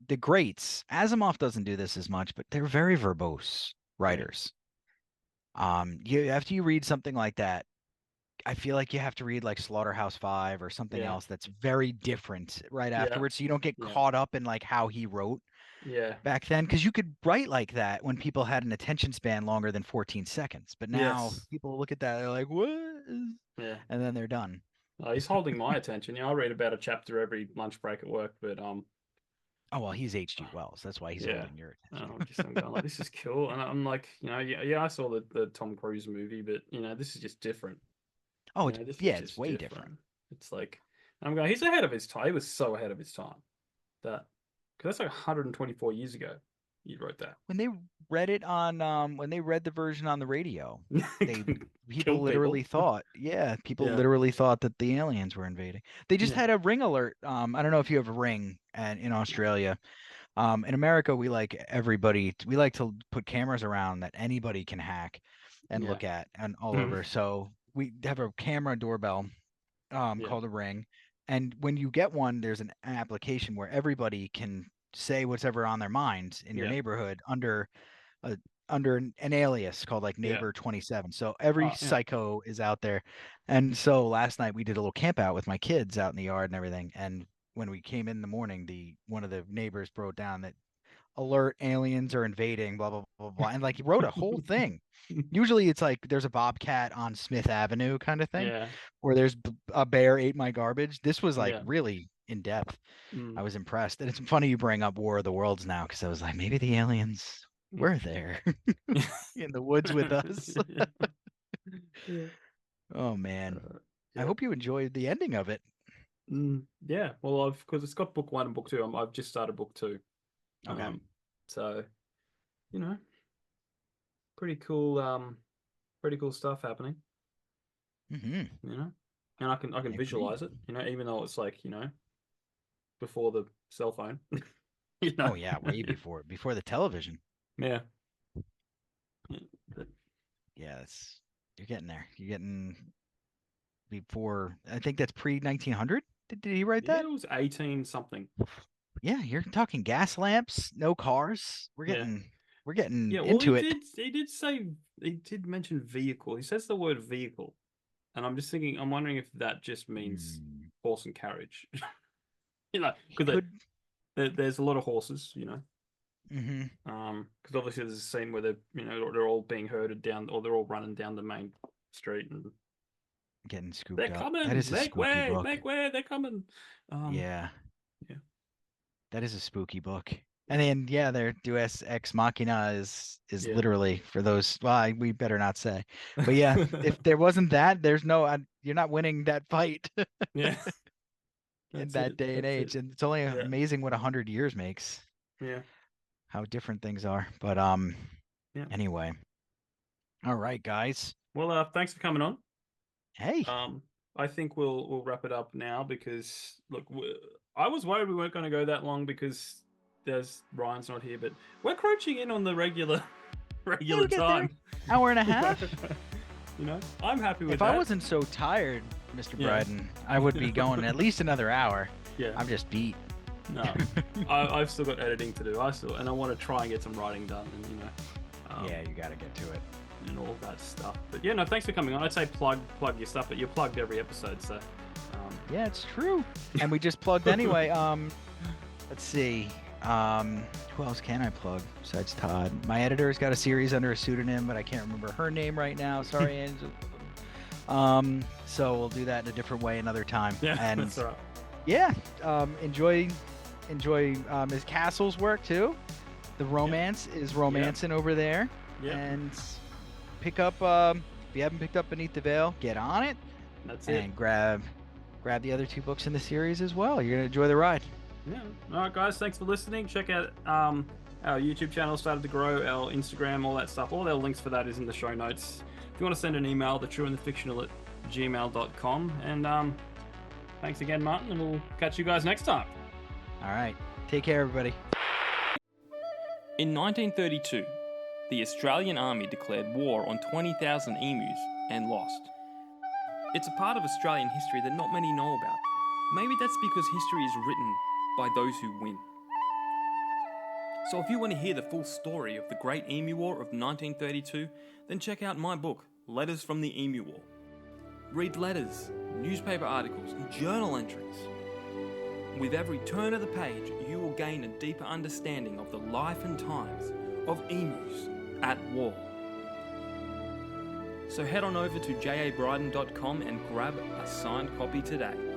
the greats, Asimov doesn't do this as much, but they're very verbose yeah, writers. After you read something like that, I feel like you have to read like Slaughterhouse-Five or something yeah, else that's very different right yeah, afterwards, so you don't get yeah, caught up in like how he wrote yeah, back then, because you could write like that when people had an attention span longer than 14 seconds. But now yes, people look at that, they're like, what? yeah. And then they're done. He's holding my attention. I read about a chapter every lunch break at work, but Oh, well, he's H.G. Wells. That's why he's yeah. holding your And attention. I'm going like, this is cool, and I'm like, yeah, I saw the Tom Cruise movie, but this is just different. Oh, This is it's just way different. different. It's like, and I'm going, he's ahead of his time. He was so ahead of his time that because that's like 124 years ago. You wrote that. When they read it on when they read the version on the radio, they Killed people. people Yeah, literally thought that the aliens were invading. They just yeah, had a ring alert. I don't know if you have a ring and in Australia. In America, we like to put cameras around that anybody can hack and yeah, look at and all Mhm. over. So we have a camera doorbell yeah, called a ring. And when you get one, there's an application where everybody can say whatever on their mind in your yeah, neighborhood a, under an alias called like yeah. Neighbor 27. So every Oh, yeah. psycho is out there. And so last night we did a little camp out with my kids out in the yard and everything. And when we came in the morning, the one of the neighbors broke down that alert aliens are invading, blah blah blah blah. And like he wrote a whole thing. Usually it's like there's a bobcat on Smith Avenue kind of thing, Yeah, or there's a bear ate my garbage. This was like yeah. really in depth. I Mm. was impressed. And it's funny you bring up War of the Worlds now because I was like, maybe the aliens were there in the woods with us. Yeah. Oh man. I Yeah. hope you enjoyed the ending of it. Yeah. Well, because it's got book one and book two. I've just started book two. Okay. So you know, pretty cool. Pretty cool stuff happening. Hmm. And I can Agreed. visualize it. Even though it's like before the cell phone. You know. Oh yeah, way before the television. Yeah. Yeah. But, Yeah, you're getting there. You're getting before I think that's pre 1900. Did he write yeah, that? it was 18 something. Yeah, you're talking gas lamps, no cars. Yeah. We're getting Yeah, well, into it. he did mention vehicle. He says the word vehicle, and I'm wondering if that just means Hmm. horse and carriage. He Because could. there's a lot of horses, Hmm. because obviously there's a scene where they're all being herded down, or they're all running down the main street, and Getting they're scooped up. That coming, is a spooky book. make way, they're coming. Um, Yeah, yeah, that is a spooky book. And then yeah, their Deus Ex Machina is yeah, literally for those. Well, we better not say. But yeah, if there wasn't that, there's no. You're not winning that fight yeah. in That's that it. day and That's it. age. And it's only Yeah, amazing what 100 years makes. yeah, How different things are. But yeah. anyway. All right, guys. Well, thanks for coming on. Hey, Um, I think we'll wrap it up now because look, I was worried we weren't going to go that long because there's Ryan's not here, but we're crouching in on the regular yeah, regular we get there. time. Hour and a half. I'm happy with If that. I wasn't so tired, Mr. Yeah. Bryden, I would be going at least another hour. Yeah, I'm just beat. no, I've still got editing to do. And I want to try and get some writing done, and Yeah, you got to get to it. and all that stuff. But yeah, no, thanks for coming on. I'd say plug your stuff, but you're plugged every episode, so. Yeah, it's true. And we just plugged anyway. Let's see. Who else can I plug besides Todd? My editor's got a series under a pseudonym, but I can't remember her name right now. Sorry, Angela. So we'll do that in a different way another time. Yeah, And that's all right. yeah, enjoy Ms. Cassells' work too. The romance is romancing over there. Yeah, And pick up if you haven't picked up Beneath the Veil, get on it that's it. and grab the other two books in the series as well. You're gonna enjoy the ride. Yeah. All right, guys. Thanks for listening. Check out our YouTube channel started to grow, our Instagram, all that stuff. All our links for that is in the show notes. If you want to send an email, thetrueandthefictional at gmail.com. And thanks again, Martin, and we'll catch you guys next time. All right, take care, everybody. In 1932, the Australian Army declared war on 20,000 emus and lost. It's a part of Australian history that not many know about. Maybe that's because history is written by those who win. So if you want to hear the full story of the Great Emu War of 1932, then check out my book, Letters from the Emu War. Read letters, newspaper articles, and journal entries. With every turn of the page, you will gain a deeper understanding of the life and times of emus at war. So head on over to jabryden.com and grab a signed copy today.